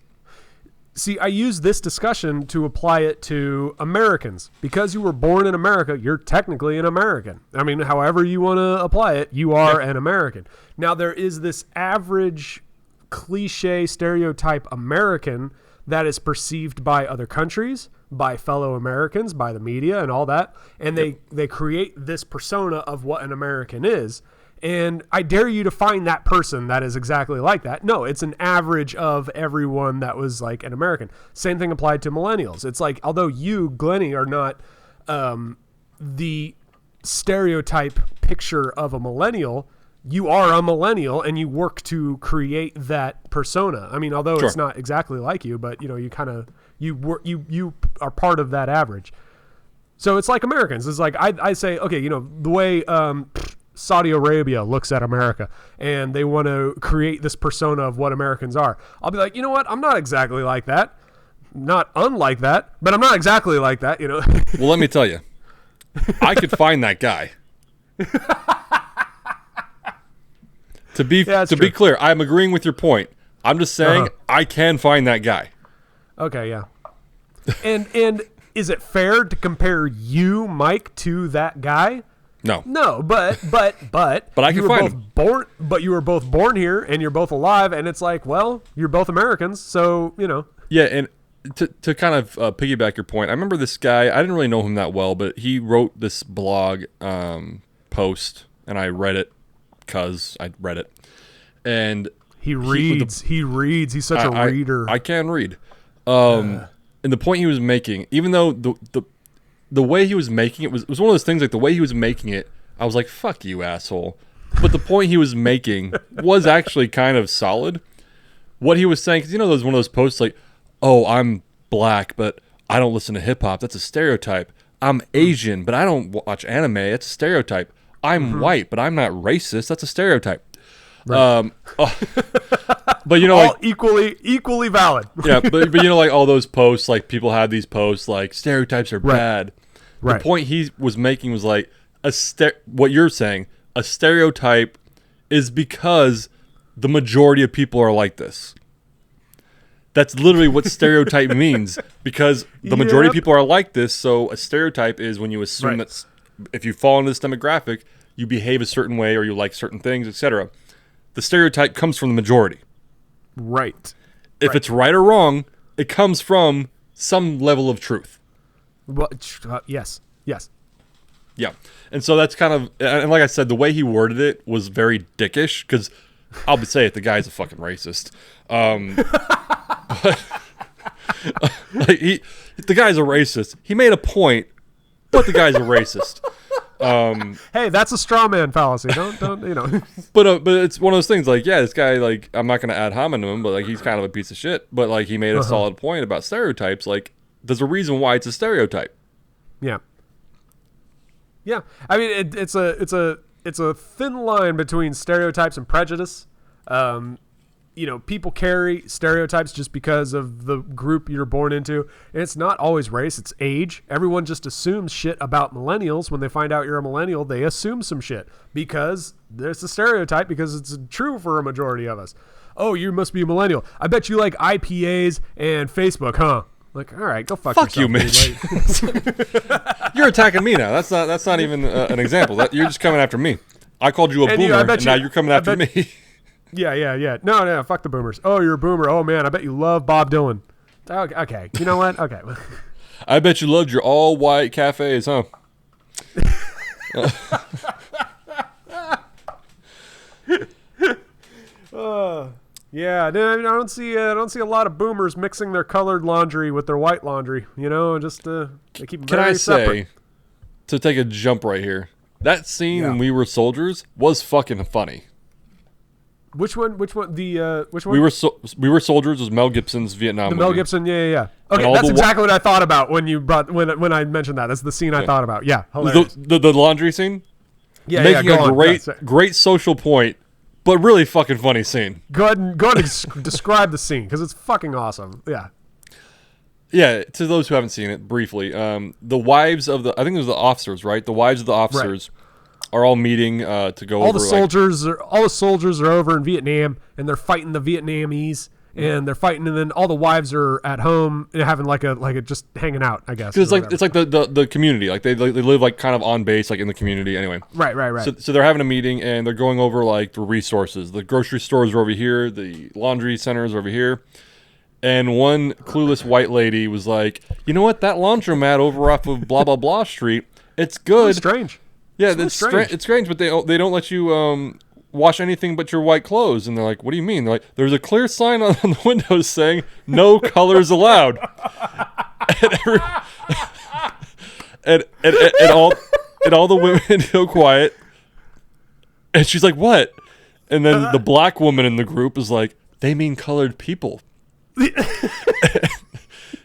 See, I use this discussion to apply it to Americans. Because you were born in America, you're technically an American. I mean, however you want to apply it, you are an American. Now, there is this average cliche stereotype American that is perceived by other countries, by fellow Americans, by the media and all that. And they create this persona of what an American is. And I dare you to find that person that is exactly like that. No, it's an average of everyone that was like an American. Same thing applied to millennials. It's like, although you, Glennie, are not the stereotype picture of a millennial, you are a millennial and you work to create that persona. I mean, although it's not exactly like you, but you kind of you are part of that average. So it's like Americans. It's like I say, okay, the way Saudi Arabia looks at America and they want to create this persona of what Americans are. I'll be like, you know what? I'm not exactly like that. Not unlike that, but I'm not exactly like that, Well, let me tell you, I could find that guy. To be clear, I'm agreeing with your point. I'm just saying I can find that guy. Okay, yeah. And is it fair to compare you, Mike, to that guy? No, but I can find him. But you were both born here and you're both alive, and it's like, well, you're both Americans, so Yeah, and to kind of piggyback your point, I remember this guy. I didn't really know him that well, but he wrote this blog post, and I read it because I read it, and he reads. He's such a reader. I can read. And the point he was making, even though the way he was making it was one of those things, like the way he was making it, I was like, fuck you, asshole. But the point he was making was actually kind of solid. What he was saying, because there was one of those posts like, oh, I'm black, but I don't listen to hip hop. That's a stereotype. I'm Asian, but I don't watch anime. That's a stereotype. I'm white, but I'm not racist. That's a stereotype. Right. But all like equally valid. Yeah, but like all those posts, like people have these posts like stereotypes are bad. Right. The point he was making was like what you're saying, a stereotype is because the majority of people are like this. That's literally what stereotype means, because the majority of people are like this. So a stereotype is when you assume that if you fall into this demographic, you behave a certain way or you like certain things, etc. The stereotype comes from the majority. Right. If it's right or wrong, it comes from some level of truth. Well, yes. Yeah. And so that's kind of, and like I said, the way he worded it was very dickish, because I'll say it, the guy's a fucking racist. But, like the guy's a racist. He made a point, but the guy's a racist. Hey, that's a straw man fallacy. Don't But it's one of those things. Like, yeah, this guy, like, I'm not gonna ad hominem to him, but like he's kind of a piece of shit. But like he made a solid point about stereotypes. Like, there's a reason why it's a stereotype. Yeah. Yeah. I mean, it's a thin line between stereotypes and prejudice. People carry stereotypes just because of the group you're born into. And it's not always race, it's age. Everyone just assumes shit about millennials. When they find out you're a millennial, they assume some shit because there's a stereotype, because it's true for a majority of us. Oh, you must be a millennial. I bet you like IPAs and Facebook, huh? Like, all right, go fuck yourself. You, Mitch. You're attacking me now. That's not even an example. You're just coming after me. I called you a boomer, and now you're coming after me. Yeah. No, fuck the boomers. Oh, you're a boomer. Oh, man, I bet you love Bob Dylan. Okay, you know what? Okay. I bet you loved your all-white cafes, huh? Yeah, I don't see a lot of boomers mixing their colored laundry with their white laundry. Just they keep them very separate. Can I say, to take a jump right here, that scene in We Were Soldiers was fucking funny. Which one? Which one? Which one? We Were Soldiers was Mel Gibson's Vietnam movie. Mel Gibson, yeah. Okay, that's exactly what I thought about when I mentioned that. That's the scene I thought about. Yeah, hilarious. The laundry scene. Yeah, making a great social point. But really fucking funny scene. Go ahead and describe the scene, because it's fucking awesome. Yeah. Yeah, to those who haven't seen it, briefly, the wives of I think it was the officers, right? The wives of the officers are all meeting to go over. All the soldiers are over in Vietnam, and they're fighting the Vietnamese. And they're fighting, and then all the wives are at home and having like a just hanging out, I guess. Because it's like the community, like they live like kind of on base, like in the community. Anyway, right. So they're having a meeting, and they're going over like the resources. The grocery stores are over here, the laundry centers are over here, and one clueless white lady was like, "You know what? That laundromat over off of blah blah blah street, it's good." It's strange. Yeah, it's strange, but they don't let you wash anything but your white clothes. And they're like, what do you mean? They're like, there's a clear sign on the windows saying no colors allowed. and all the women go quiet, and she's like, what? And then the black woman in the group is like, they mean colored people.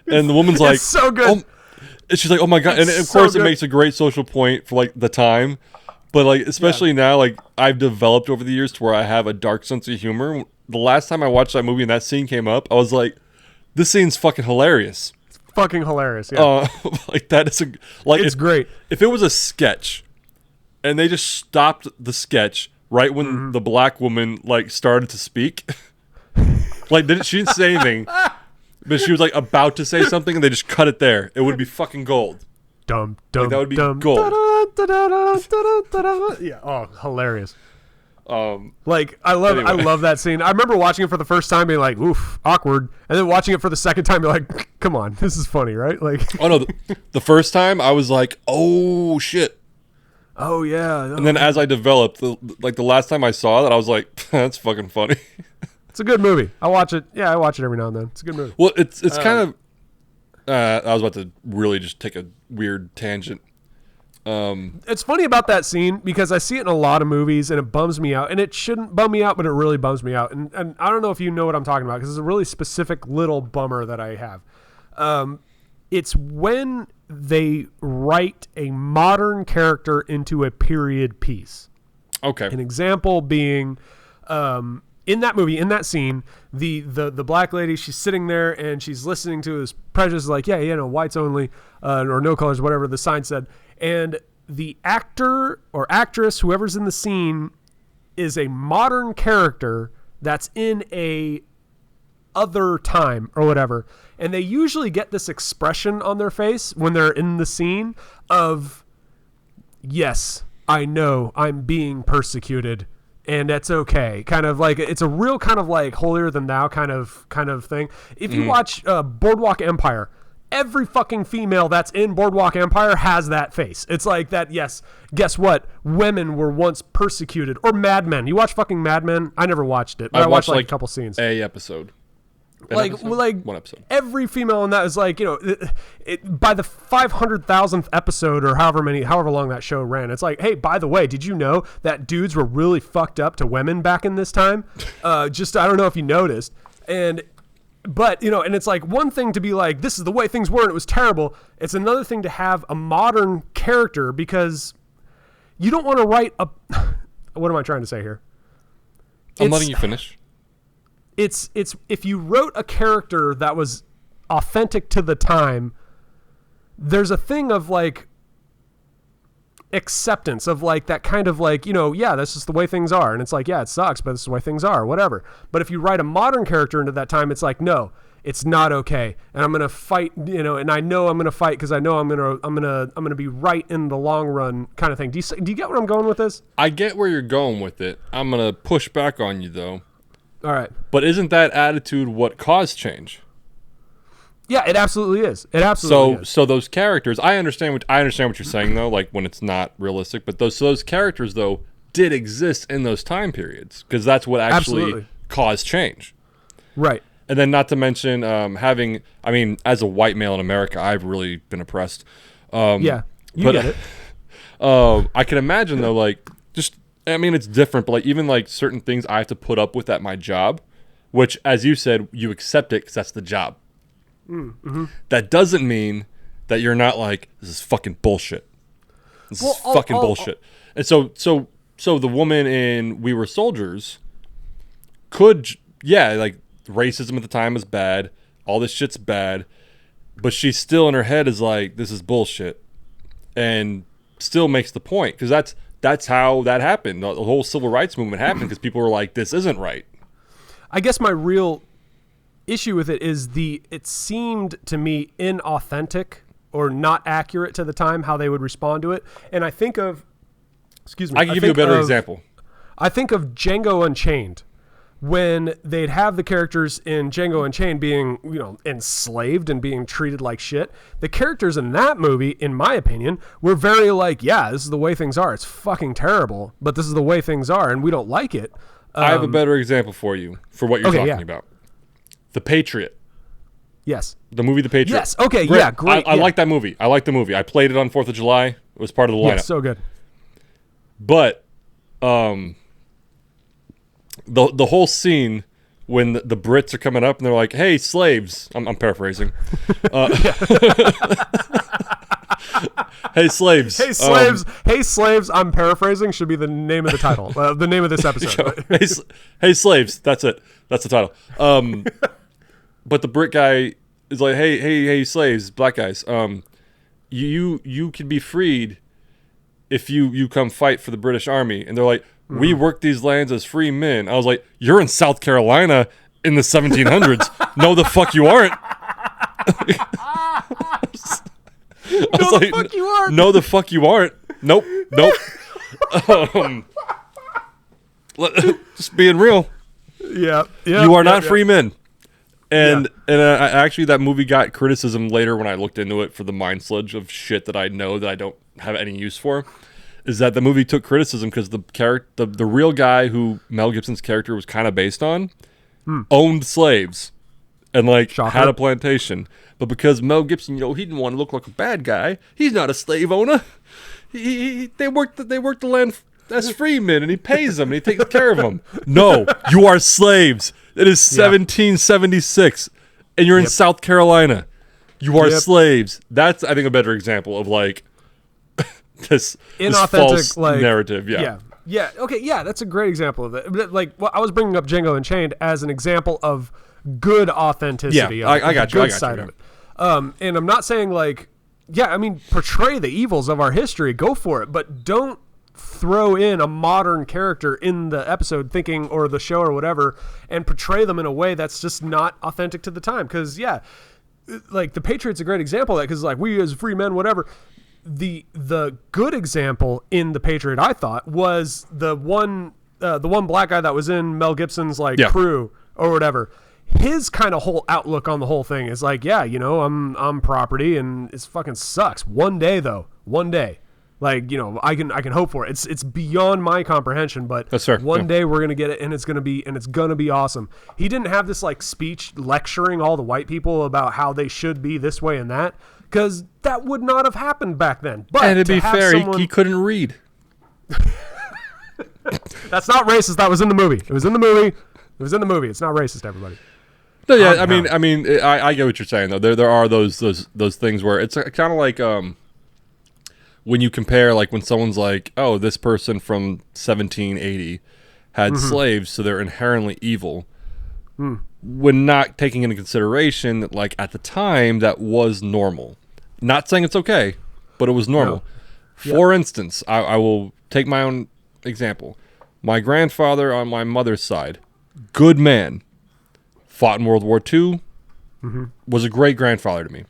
And the woman's like, so good. And she's like, oh my God. And of course it makes a great social point for like the time. But like, especially now, like I've developed over the years to where I have a dark sense of humor. The last time I watched that movie and that scene came up, I was like, this scene's fucking hilarious. It's fucking hilarious. Yeah. Like that is it's great. If it was a sketch and they just stopped the sketch right when the black woman like started to speak, like she didn't say anything, but she was like about to say something and they just cut it there, it would be fucking gold. Like, that would be gold. Yeah. Oh, hilarious. Anyway. I love that scene. I remember watching it for the first time being like, oof, awkward. And then watching it for the second time being like, come on, this is funny, right? Like, oh no, the first time I was like, oh shit. Oh yeah. And then as I developed, the last time I saw that, I was like, that's fucking funny. It's a good movie. I watch it. Yeah, I watch it every now and then. It's a good movie. Well, it's kind of, I was about to really just take a weird tangent. It's funny about that scene because I see it in a lot of movies and it bums me out, and it shouldn't bum me out, but it really bums me out. And I don't know if you know what I'm talking about because it's a really specific little bummer that I have. It's when they write a modern character into a period piece. Okay. An example being, in that movie, in that scene, the black lady, she's sitting there and she's listening to his prejudice, like, whites only, or no colors, whatever the sign said. And the actor or actress, whoever's in the scene, is a modern character that's in a other time or whatever. And they usually get this expression on their face when they're in the scene of, yes, I know I'm being persecuted. And that's okay. Kind of like, it's a real kind of like holier than thou kind of thing. If you watch Boardwalk Empire, every fucking female that's in Boardwalk Empire has that face. It's like that, yes, guess what? Women were once persecuted. Or Mad Men. You watch fucking Mad Men? I never watched it, but I watched like a couple scenes. One episode. Every female in that is like, by the 500,000th episode or however long that show ran, it's like, hey, by the way, did you know that dudes were really fucked up to women back in this time? I don't know if you noticed. And But, you know, and it's like one thing to be like, this is the way things were and it was terrible. It's another thing to have a modern character, because you don't want to write a... What am I trying to say here? I'm letting you finish. It's if you wrote a character that was authentic to the time, there's a thing of like acceptance of like that kind of like, you know, yeah, this is the way things are. And it's like, yeah, it sucks, but this is the way things are, whatever. But if you write a modern character into that time, it's like, no, it's not okay. And I'm going to fight, you know, and I know I'm going to fight because I know I'm going to be right in the long run kind of thing. Do you get what I'm going with this? I get where you're going with it. I'm going to push back on you though. All right. But isn't that attitude what caused change? Yeah, it absolutely is. It absolutely is. So those characters, I understand what you're saying though, like when it's not realistic, but those characters though did exist in those time periods, because that's what actually caused change. Right. And then not to mention having, I mean, as a white male in America, I've really been oppressed. Yeah, you get it. I can imagine though, like, just, I mean, it's different, but like even like certain things I have to put up with at my job, which, as you said, you accept it because that's the job. Mm-hmm. That doesn't mean that you're not like, this is fucking bullshit. This is fucking bullshit. And so the woman in We Were Soldiers could, yeah, like, racism at the time was bad. All this shit's bad. But she still in her head is like, this is bullshit. And still makes the point. Because that's how that happened. The whole civil rights movement happened because people were like, this isn't right. I guess my real issue with it is it seemed to me inauthentic or not accurate to the time how they would respond to it. And I think of, excuse me. I can give you a better example. I think of Django Unchained, when they'd have the characters in Django Unchained being, you know, enslaved and being treated like shit. The characters in that movie, in my opinion, were very like, yeah, this is the way things are. It's fucking terrible, but this is the way things are, and we don't like it. I have a better example for you for what you're talking about. The Patriot. Yes. The movie The Patriot. Yes. Okay. Great. Yeah. Great. I like that movie. I like the movie. I played it on 4th of July. It was part of the lineup. Yeah, so good. But the whole scene when the Brits are coming up and they're like, "Hey, slaves!" I'm paraphrasing. Hey, slaves! Hey, slaves! Hey, slaves! I'm paraphrasing. Should be the name of the title. The name of this episode. Hey, slaves! That's it. That's the title. But the Brit guy is like, "Hey, slaves, black guys! You can be freed if you come fight for the British Army." And they're like, "We work these lands as free men." I was like, "You're in South Carolina in the 1700s. No, the fuck you aren't." Fuck you aren't. No, the fuck you aren't. Nope. Just being real. Yeah. You are not free men. And actually, that movie got criticism later when I looked into it for the mind sludge of shit that I know that I don't have any use for. Is that the movie took criticism because the real guy who Mel Gibson's character was kind of based on owned slaves and like had a plantation. But because Mel Gibson, he didn't want to look like a bad guy. He's not a slave owner. They work the land as free men, and he pays them and he takes care of them. No, you are slaves. It is 1776, and you're in South Carolina. You are slaves. That's, I think, a better example of like this false narrative. Yeah. Okay. Yeah, that's a great example of it. Like, well, I was bringing up Django Unchained as an example of good authenticity. Yeah, I got you. Good side of it. And I'm not saying like, I mean, portray the evils of our history. Go for it, but don't throw in a modern character in the episode thinking, or the show or whatever, and portray them in a way that's just not authentic to the time. Because like the Patriot's a great example of that, because like, we as free men, whatever. The good example in the Patriot, I thought, was the one black guy that was in Mel Gibson's crew or whatever. His kind of whole outlook on the whole thing is like, I'm property and it fucking sucks. One day, like, I can hope for it. It's beyond my comprehension, but that's fair. One day we're gonna get it, and it's gonna be awesome. He didn't have this like speech lecturing all the white people about how they should be this way and that, because that would not have happened back then. But and to be fair, he couldn't read. That's not racist. That was in the movie. It was in the movie. It's not racist, everybody. No, yeah, I get what you're saying though. There are those things where it's kind of like when you compare, like when someone's like, oh, this person from 1780 had slaves, so they're inherently evil. When not taking into consideration that, like, at the time, that was normal. Not saying it's okay, but it was normal. No. For instance, I will take my own example. My grandfather on my mother's side, good man, fought in World War II, was a great grandfather to me.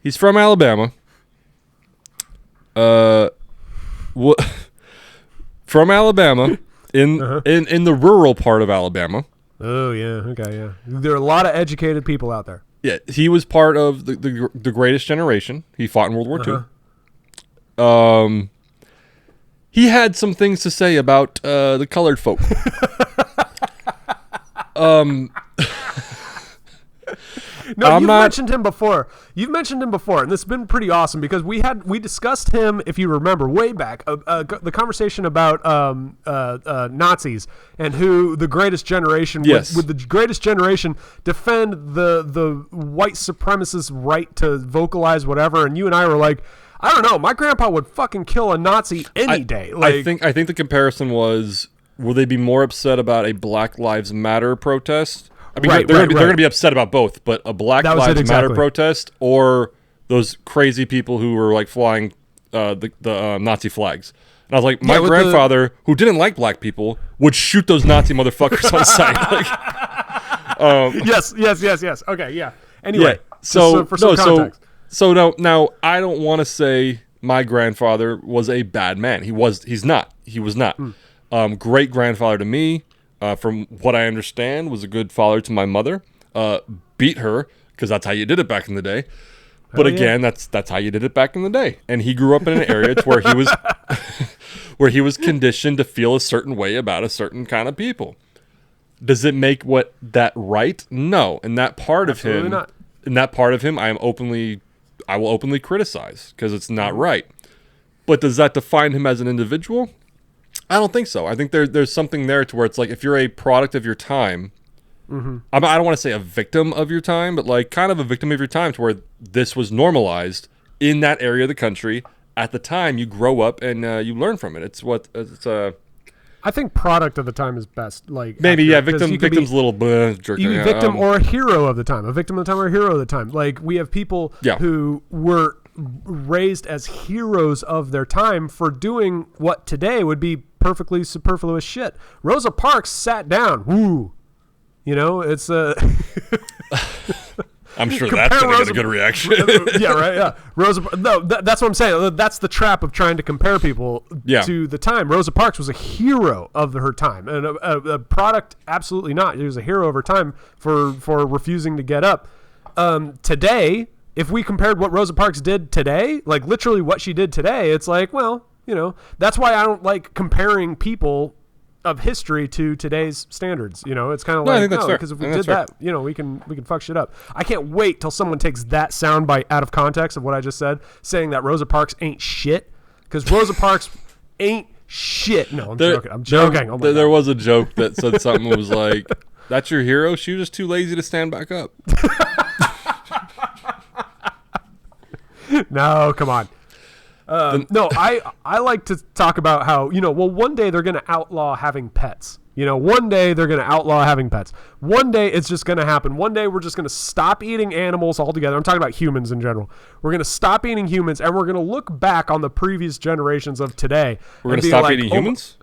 He's from Alabama. From Alabama, in the rural part of Alabama. Oh, yeah. Okay, yeah. There are a lot of educated people out there. Yeah, he was part of the greatest generation. He fought in World War II. He had some things to say about the colored folk. No, mentioned him before. You've mentioned him before, and this has been pretty awesome because we discussed him, if you remember, way back, the conversation about Nazis and who the greatest generation would the greatest generation defend the white supremacist right to vocalize whatever, and you and I were like, I don't know, my grandpa would fucking kill a Nazi any day. Like, I think the comparison was, will they be more upset about a Black Lives Matter protest? I mean, they're going to be upset about both, but a Black Lives Matter protest or those crazy people who were like flying the Nazi flags. And I was like, my grandfather, who didn't like black people, would shoot those Nazi motherfuckers on sight. Like, yes. Okay, yeah. Anyway, so for some context. So now I don't want to say my grandfather was a bad man. He's not. He was not. Great grandfather to me. From what I understand, was a good father to my mother. Beat her because that's how you did it back in the day. But again, that's how you did it back in the day. And he grew up in an area where he was where he was conditioned to feel a certain way about a certain kind of people. Does it make that right? No. And that part Absolutely of him, not. in that part of him, I will openly criticize because it's not right. But does that define him as an individual? I don't think so. I think there's something there to where it's like, if you're a product of your time, I don't want to say a victim of your time, but like kind of a victim of your time, to where this was normalized in that area of the country at the time. You grow up and you learn from it. I think product of the time is best. Like, maybe, accurate, yeah. Victim's a little jerk. You be victim or a hero of the time. A victim of the time or a hero of the time. Like, we have people who were raised as heroes of their time for doing what today would be perfectly superfluous shit. Rosa Parks sat down. Woo. You know, it's a... I'm sure that's going to get a good reaction. Yeah, right, yeah. That's what I'm saying. That's the trap of trying to compare people to the time. Rosa Parks was a hero of her time. And a product, absolutely not. She was a hero of her time for refusing to get up. Today, if we compared what Rosa Parks did today, like literally what she did today, it's like, well, you know, that's why I don't like comparing people of history to today's standards. You know, it's kind of like, because if we did that, you know, we can fuck shit up. I can't wait till someone takes that soundbite out of context of what I just said, saying that Rosa Parks ain't shit, because Rosa Parks ain't shit. No, I'm joking. I'm joking. There was a joke that said something was like, that's your hero? She was just too lazy to stand back up. No, come on. No, I like to talk about how, you know, well, one day they're going to outlaw having pets. You know, one day they're going to outlaw having pets. One day it's just going to happen. One day we're just going to stop eating animals altogether. I'm talking about humans in general. We're going to stop eating humans, and we're going to look back on the previous generations of today. We're going to stop eating humans?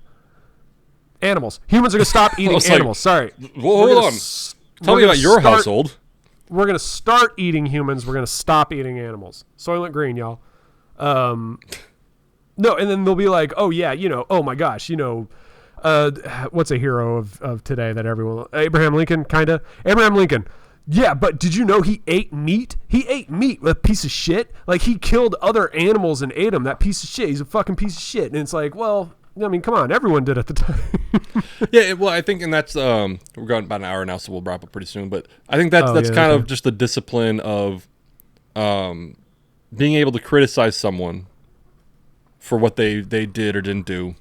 Animals. Humans are going to stop eating animals. Sorry. Well, hold on. Tell me about your household. We're going to start eating humans. We're going to stop eating animals. Soylent Green, y'all. No, and then they'll be like, oh yeah, you know, oh my gosh, you know, what's a hero of today that everyone, Abraham Lincoln, kinda. Abraham Lincoln. Yeah, but did you know he ate meat? He ate meat, a piece of shit. Like, he killed other animals and ate them. That piece of shit. He's a fucking piece of shit. And it's like, well, I mean, come on, everyone did at the time. Yeah, well, I think, and that's we're going about an hour now, so we'll wrap up pretty soon. But I think that's kind of just the discipline of being able to criticize someone for what they did or didn't do,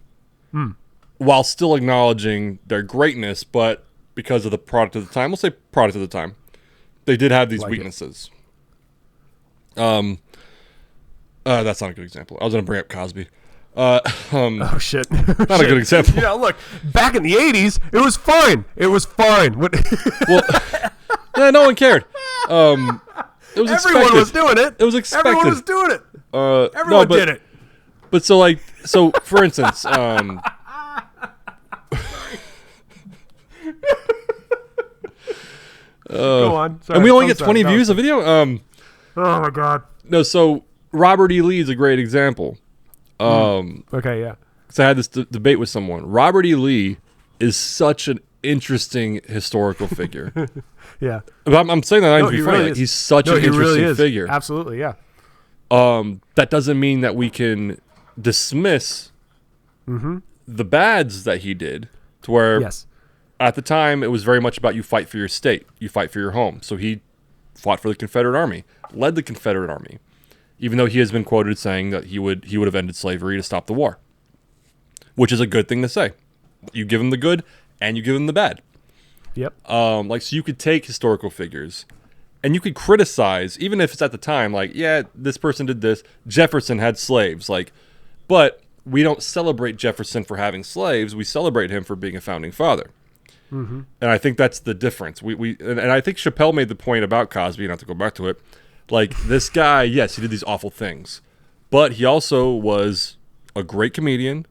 while still acknowledging their greatness, but because of the product of the time. We'll say product of the time. They did have these Like weaknesses. That's not a good example. I was going to bring up Cosby. Oh shit! Not a good example. Yeah, look, back in the '80s, it was fine. It was fine. Well, no one cared. It was Everyone expected. was doing it. It was expected. Everyone was doing it. Everyone did it. But so for instance, Go on. Sorry, and we only I'm get sorry. 20 No. views a video. Oh my god. No, so Robert E. Lee is a great example. Okay, yeah. So I had this debate with someone. Robert E. Lee is such an interesting historical figure. Yeah. I'm saying that not to be funny. really Like, he's such an he interesting really is. figure. Absolutely, yeah. That doesn't mean that we can dismiss the bads that he did, to where Yes. at the time it was very much about you fight for your state, you fight for your home. So he fought for the Confederate Army, led the Confederate Army, even though he has been quoted saying that he would have ended slavery to stop the war, which is a good thing to say. You give him the good and you give him the bad. Yep. So you could take historical figures and you could criticize, even if it's at the time, like, yeah, this person did this. Jefferson had slaves, but we don't celebrate Jefferson for having slaves. We celebrate him for being a founding father. Mm-hmm. And I think that's the difference. And I think Chappelle made the point about Cosby, not to go back to it. Like, this guy, yes, he did these awful things, but he also was a great comedian.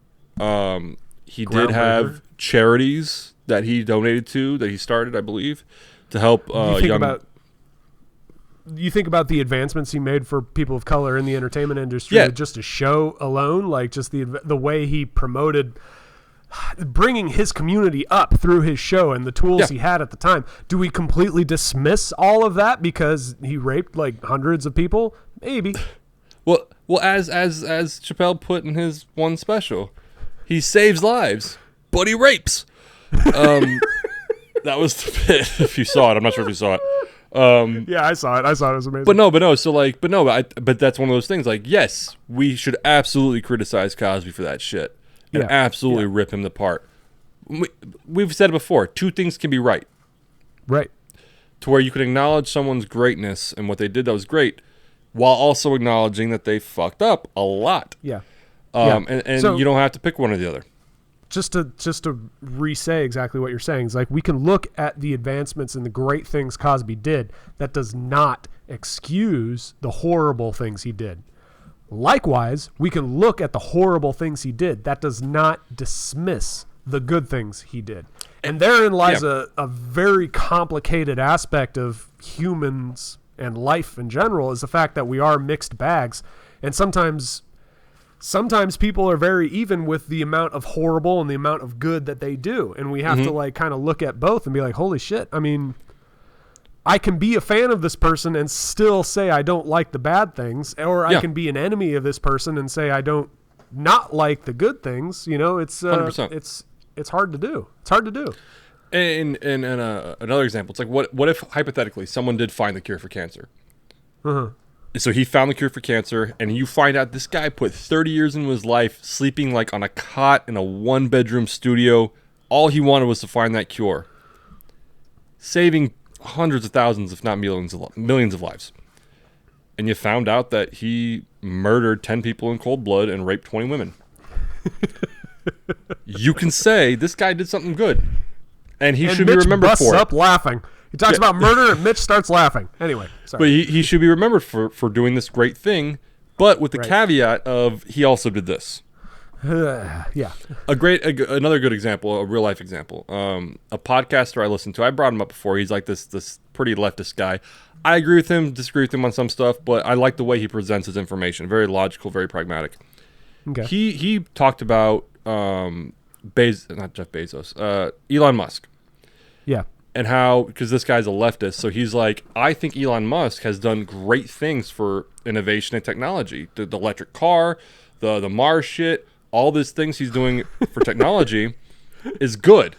He did have charities that he donated to, that he started, I believe, to help you think about the advancements he made for people of color in the entertainment industry, Yeah. just a show alone, like just the way he promoted bringing his community up through his show and the tools he had at the time. Do we completely dismiss all of that because he raped like hundreds of people? Maybe. Well, as Chappelle put in his one special, he saves lives, but he rapes. That was the bit. If you saw it, I'm not sure if you saw it. Yeah, I saw it. It was amazing. But that's one of those things. Like, yes, we should absolutely criticize Cosby for that shit and absolutely rip him apart. We've said it before. Two things can be right. Right. To where you can acknowledge someone's greatness and what they did that was great, while also acknowledging that they fucked up a lot. Yeah. And So, you don't have to pick one or the other. Just to re-say exactly what you're saying is, like, we can look at the advancements and the great things Cosby did. That does not excuse the horrible things he did. Likewise, we can look at the horrible things he did. That does not dismiss the good things he did. And therein lies a very complicated aspect of humans and life in general, is the fact that we are mixed bags. And sometimes people are very even with the amount of horrible and the amount of good that they do. And we have to like kind of look at both and be like, holy shit. I mean, I can be a fan of this person and still say I don't like the bad things, or I can be an enemy of this person and say I don't not like the good things. You know, it's 100%. It's hard to do. It's hard to do. And another example, it's like, what if hypothetically someone did find the cure for cancer? So he found the cure for cancer, and you find out this guy put 30 years into his life sleeping like on a cot in a 1-bedroom studio. All he wanted was to find that cure, saving hundreds of thousands, if not millions of lives. And you found out that he murdered 10 people in cold blood and raped 20 women. You can say this guy did something good, and he should Mitch be remembered busts for it. up laughing. He talks about murder, and Mitch starts laughing. Anyway, sorry. But he should be remembered for doing this great thing, but with the caveat of he also did this. Yeah. Another good example, a real life example. A podcaster I listened to, I brought him up before. He's like this pretty leftist guy. I agree with him, disagree with him on some stuff, but I like the way he presents his information. Very logical, very pragmatic. Okay. He talked about not Jeff Bezos, Elon Musk. Yeah. And how, because this guy's a leftist, so he's like, I think Elon Musk has done great things for innovation and technology. The electric car, the Mars shit, all these things he's doing for technology is good.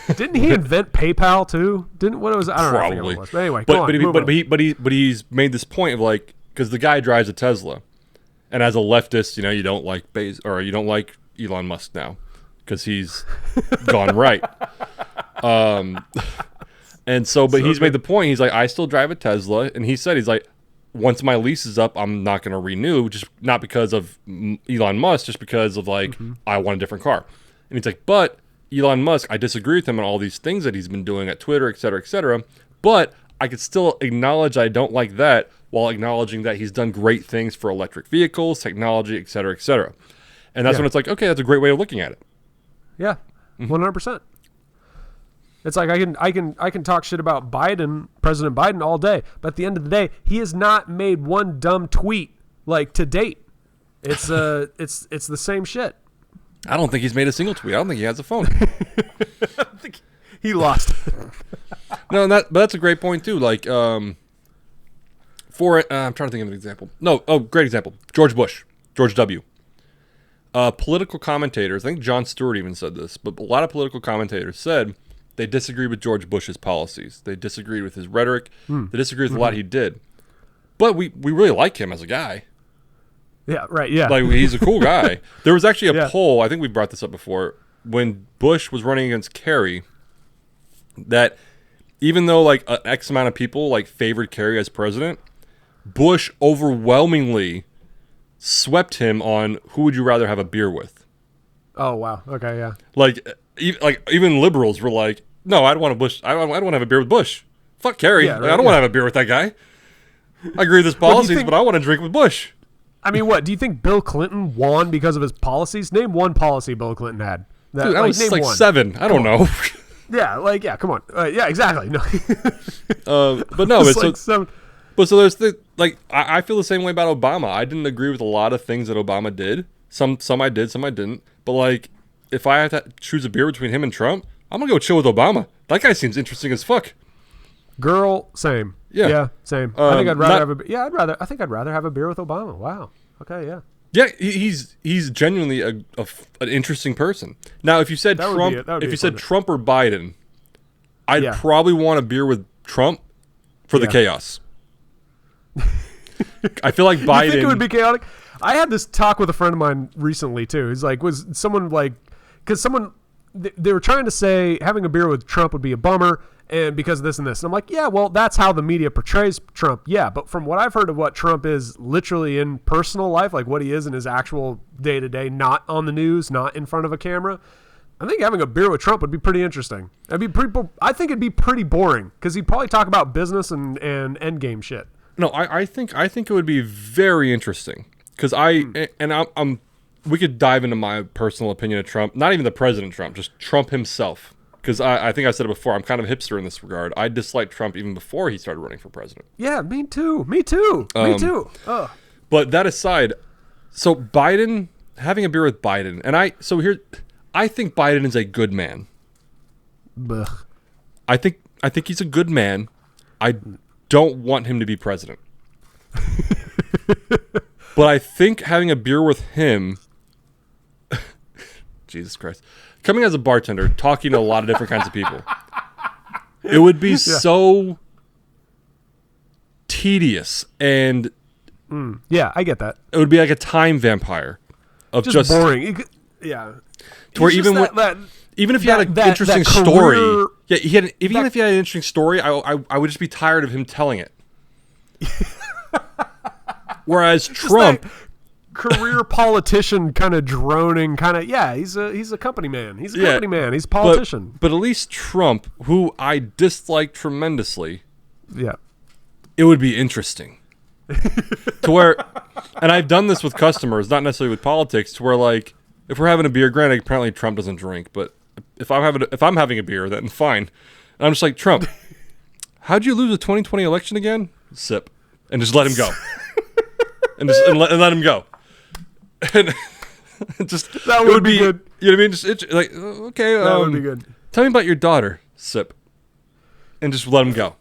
Didn't he invent PayPal too? I don't know. Probably. What it was. But anyway, go on, but he's made this point of like, because the guy drives a Tesla, and as a leftist, you don't like you don't like Elon Musk now because he's gone right. And so, but he's made the point. He's like, I still drive a Tesla, and he's like, once my lease is up, I'm not going to renew, just not because of Elon Musk, just because of like I want a different car. And he's like, but Elon Musk, I disagree with him on all these things that he's been doing at Twitter, et cetera, et cetera. But I could still acknowledge I don't like that while acknowledging that he's done great things for electric vehicles, technology, et cetera, et cetera. And that's when it's like, okay, that's a great way of looking at it. Yeah, 100%. It's like I can talk shit about Biden, President Biden, all day, but at the end of the day, he has not made one dumb tweet like to date. It's it's the same shit. I don't think he's made a single tweet. I don't think he has a phone. I think he lost. No, but that's a great point too. Like, I'm trying to think of an example. Great example. George Bush, George W. Political commentators, I think Jon Stewart even said this, but a lot of political commentators said they disagreed with George Bush's policies. They disagreed with his rhetoric. They disagreed with a lot he did. But we really like him as a guy. Yeah, right, yeah. Like, he's a cool guy. There was actually a poll, I think we brought this up before, when Bush was running against Kerry, that even though like an X amount of people like favored Kerry as president, Bush overwhelmingly swept him on who would you rather have a beer with. Oh, wow. Okay, yeah. Like even liberals were like, no, I don't want to have a beer with Bush. Fuck Kerry. Yeah, right, I don't want to have a beer with that guy. I agree with his policies, but I want to drink with Bush. I mean, what? Do you think Bill Clinton won because of his policies? Name one policy Bill Clinton had. Dude, that was like 7. I don't know. Yeah, come on. Yeah, exactly. No. But no, it's like so... But so there's I feel the same way about Obama. I didn't agree with a lot of things that Obama did. Some I did, some I didn't. But like, if I had to choose a beer between him and Trump, I'm gonna go chill with Obama. That guy seems interesting as fuck. Girl, same. Yeah, same. I think I'd rather I think I'd rather have a beer with Obama. Wow. Okay, yeah. Yeah, he's genuinely an interesting person. Now, if you said Trump or Biden, I'd probably want a beer with Trump for the chaos. I feel like Biden... You think it would be chaotic? I had this talk with a friend of mine recently, too. He's like, was someone like... Because they were trying to say having a beer with Trump would be a bummer, and because of this and this. And I'm like, yeah, well, that's how the media portrays Trump. Yeah, but from what I've heard of what Trump is literally in personal life, like what he is in his actual day-to-day, not on the news, not in front of a camera, I think having a beer with Trump would be pretty interesting. I think it'd be pretty boring, because he'd probably talk about business and endgame shit. No, I think it would be very interesting, because we could dive into my personal opinion of Trump, not even the President Trump, just Trump himself. Because I think I said it before, I'm kind of a hipster in this regard. I disliked Trump even before he started running for president. Yeah, me too. Ugh. But that aside, so Biden, having a beer with Biden, I think Biden is a good man. Blech. I think he's a good man. I don't want him to be president. But I think having a beer with him, Jesus Christ, coming as a bartender, talking to a lot of different kinds of people, it would be so tedious, and yeah, I get that. It would be like a time vampire of just boring. Yeah, to where even if he had an interesting story, if he had an interesting story, I would just be tired of him telling it. Whereas Trump, career politician, kind of droning, he's a company man. He's a company man. He's a politician. But at least Trump, who I dislike tremendously, it would be interesting. To where, and I've done this with customers, not necessarily with politics, to where like if we're having a beer, granted apparently Trump doesn't drink, but if I'm having a beer, then fine. And I'm just like, Trump, how'd you lose the 2020 election again? Sip, and just let him go. And let him go. And just that would be good. You know what I mean? Just like, okay, that would be good. Tell me about your daughter. Sip, and just let him go.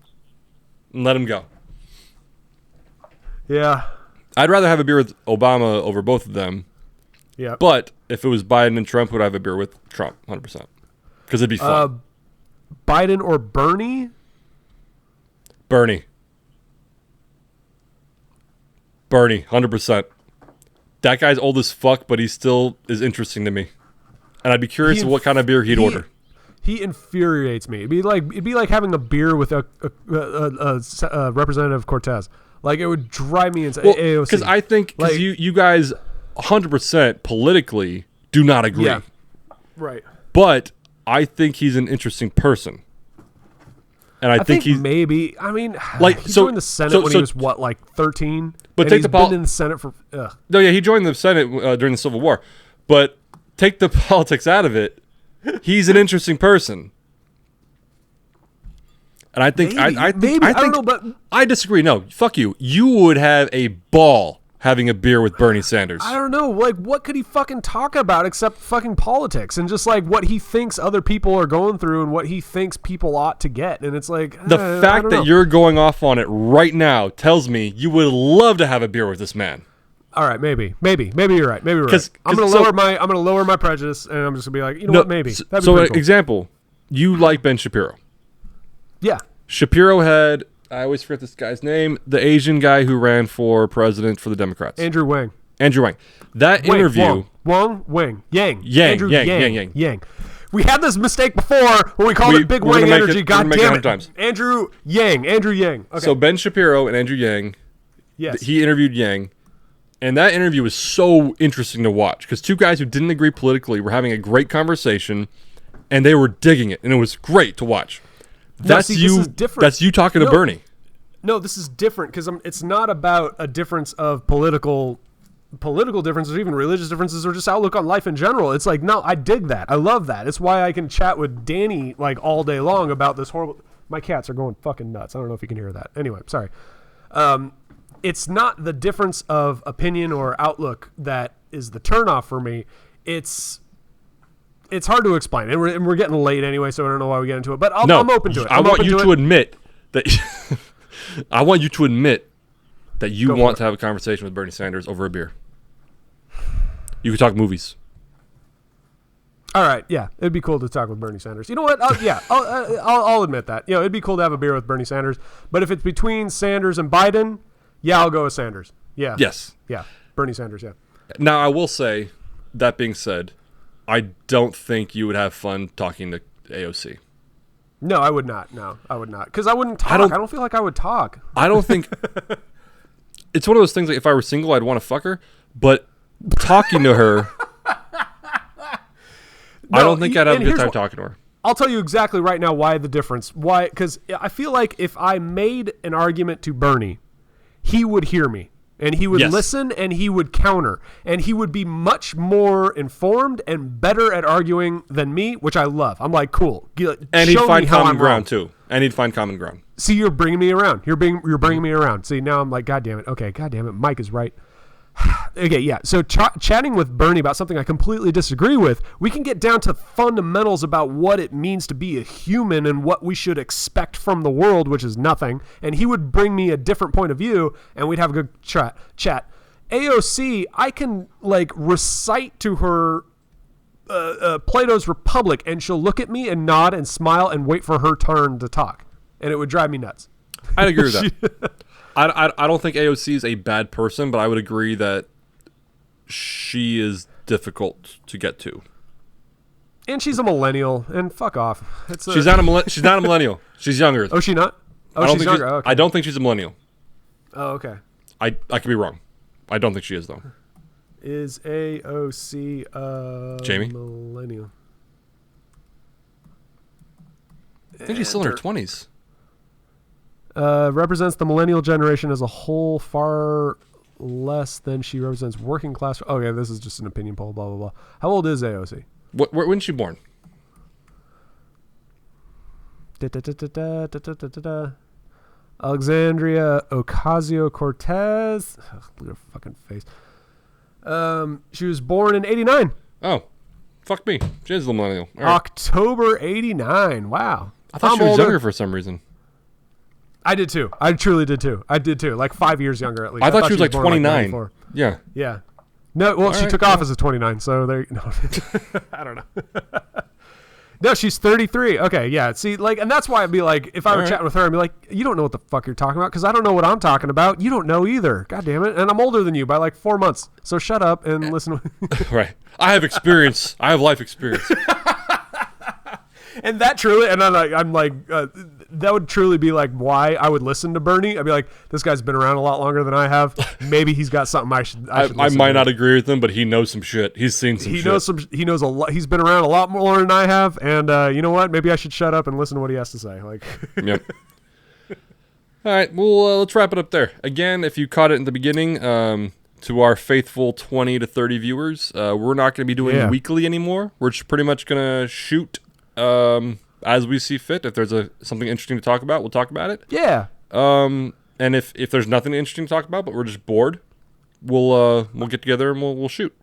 And let him go. Yeah. I'd rather have a beer with Obama over both of them. Yeah. But if it was Biden and Trump, would I have a beer with Trump? 100%. Because it'd be fun. Biden or Bernie? Bernie, 100%. That guy's old as fuck, but he still is interesting to me. And I'd be curious of what kind of beer he'd order. He infuriates me. It'd be like having a beer with a Representative Cortez. Like, it would drive me insane. Well, because I think you guys 100% politically do not agree. Yeah. Right. But I think he's an interesting person. And I think he's maybe. I mean, like, he joined the Senate when he was what, like 13? But he's been in the Senate for. No, yeah, he joined the Senate during the Civil War. But take the politics out of it. He's an interesting person. And I think I don't know, but I disagree. No, fuck you. You would have a ball having a beer with Bernie Sanders. I don't know. Like, what could he fucking talk about except fucking politics and just like what he thinks other people are going through and what he thinks people ought to get? And it's like the fact that you're going off on it right now tells me you would love to have a beer with this man. All right, maybe you're right. Maybe we're right. I'm gonna lower my prejudice, and I'm just gonna be like, what? Maybe. So, an example, you like Ben Shapiro. Yeah. Shapiro had, I always forget this guy's name, the Asian guy who ran for president for the Democrats. Andrew Yang. That interview. Yang. We had this mistake before when we called it Big Wang Energy. God damn it. Andrew Yang. Okay. So Ben Shapiro and Andrew Yang. Yes. He interviewed Yang. And that interview was so interesting to watch because two guys who didn't agree politically were having a great conversation, and they were digging it, and it was great to watch. That's you. That's you talking to Bernie. No, this is different because it's not about a difference of political differences, or even religious differences, or just outlook on life in general. It's like, no, I dig that. I love that. It's why I can chat with Danny like all day long about this horrible. My cats are going fucking nuts. I don't know if you can hear that. Anyway, sorry. It's not the difference of opinion or outlook that is the turnoff for me. It's hard to explain, and we're getting late anyway, so I don't know why we get into it. But I'm open to it. I want you to admit that. I want you to admit that you want to have a conversation with Bernie Sanders over a beer. You could talk movies. All right, yeah, it'd be cool to talk with Bernie Sanders. You know what? I'll admit that. You know, it'd be cool to have a beer with Bernie Sanders. But if it's between Sanders and Biden. Yeah, I'll go with Sanders. Yeah. Yes. Yeah. Bernie Sanders, yeah. Now, I will say, that being said, I don't think you would have fun talking to AOC. No, I would not. No, I would not. Because I wouldn't talk. I don't feel like I would talk. I don't think... It's one of those things, like, if I were single, I'd want to fuck her. But talking to her... I don't think I'd have a good time talking to her. I'll tell you exactly right now why the difference. Why? Because I feel like if I made an argument to Bernie... he would hear me, and he would listen, and he would counter, and he would be much more informed and better at arguing than me, which I love. I'm like, cool. And he'd find common ground too. And he'd find common ground. See, you're bringing me around. You're bringing me around. See, now I'm like, God damn it. Okay, God damn it. Mike is right. Okay, yeah. So chatting with Bernie about something I completely disagree with, we can get down to fundamentals about what it means to be a human and what we should expect from the world, which is nothing. And he would bring me a different point of view, and we'd have a good chat. AOC, I can like recite to her Plato's Republic, and she'll look at me and nod and smile and wait for her turn to talk, and it would drive me nuts. I'd agree with that. I don't think AOC is a bad person, but I would agree that she is difficult to get to. And she's a millennial, and fuck off. She's not a millennial. She's younger. Oh, she not? Oh, she's younger. Okay. I don't think she's a millennial. Oh, okay. I could be wrong. I don't think she is, though. Is AOC a Jamie? millennial? I think she's still in her 20s. Represents the millennial generation as a whole far less than she represents working class. Okay, this is just an opinion poll, blah, blah, blah. How old is AOC? When's she born? Alexandria Ocasio-Cortez. Look at her fucking face. She was born in 89. Oh, fuck me. She is a millennial. Right. October 89. Wow. I thought she was younger for some reason. I did too. I truly did too. I did too. Like 5 years younger at least. I thought she was like 29. Like yeah. Yeah. No, well, she took office at 29, so there. No, I don't know. No, she's 33. Okay, yeah. See, like, and that's why I'd be like, if I were chatting with her, I'd be like, you don't know what the fuck you're talking about because I don't know what I'm talking about. You don't know either. God damn it. And I'm older than you by like 4 months. So shut up and listen. Right. I have experience. I have life experience. And that truly, and I'm like, that would truly be like why I would listen to Bernie. I'd be like, this guy's been around a lot longer than I have. Maybe he's got something I should I might not agree with him, but he knows some shit. He's seen some shit. He knows a lot. He's been around a lot more than I have. And you know what? Maybe I should shut up and listen to what he has to say. Like, yep. All right, well, let's wrap it up there. Again, if you caught it in the beginning, to our faithful 20 to 30 viewers, we're not going to be doing weekly anymore. We're just pretty much going to shoot as we see fit. If there's something interesting to talk about, we'll talk about it. Yeah. And if there's nothing interesting to talk about, but we're just bored, we'll get together and we'll shoot.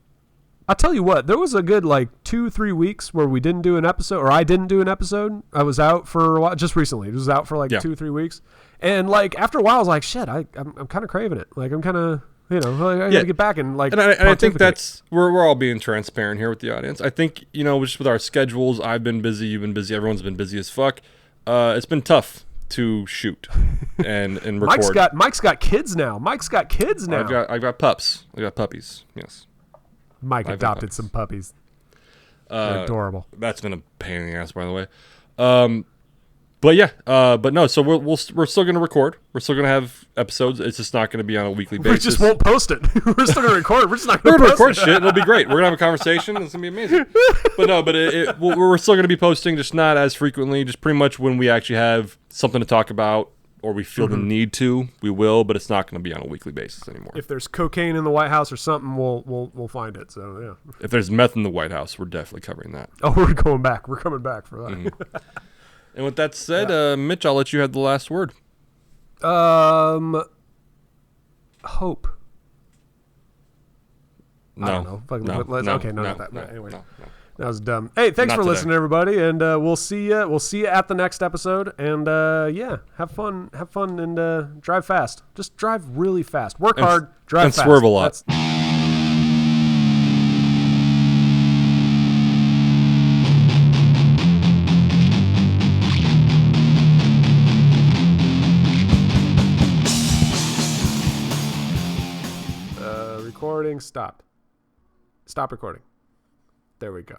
I'll tell you what, there was a good 2-3 weeks where we didn't do an episode, or I didn't do an episode. I was out for a while, just recently. It was out for 2-3 weeks. And after a while, I was like, shit, I'm kind of craving it. I'm kind of, I gotta get back and And I think that's, we're all being transparent here with the audience. I think, just with our schedules, I've been busy, you've been busy, everyone's been busy as fuck. It's been tough to shoot and record. Mike's got kids now. I've got pups. I got puppies. Yes. Mike adopted some puppies. They're adorable. That's been a pain in the ass, by the way. But no. So we're still gonna record. We're still gonna have episodes. It's just not gonna be on a weekly basis. We just won't post it. We're still gonna record. We're just not gonna record shit. It'll be great. We're gonna have a conversation. It's gonna be amazing. But we're still gonna be posting, just not as frequently. Just pretty much when we actually have something to talk about, or we feel the need to, we will. But it's not gonna be on a weekly basis anymore. If there's cocaine in the White House or something, we'll find it. So yeah. If there's meth in the White House, we're definitely covering that. Oh, we're going back. We're coming back for that. Mm-hmm. And with that said, Mitch, I'll let you have the last word. Hope. No. I don't know. Okay, not that. Anyway, no. That was dumb. Hey, thanks for listening, everybody, and we'll see you. We'll see you at the next episode. And have fun, and drive fast. Just drive really fast. Work hard, drive fast, and swerve a lot. Recording. Stop recording. There we go.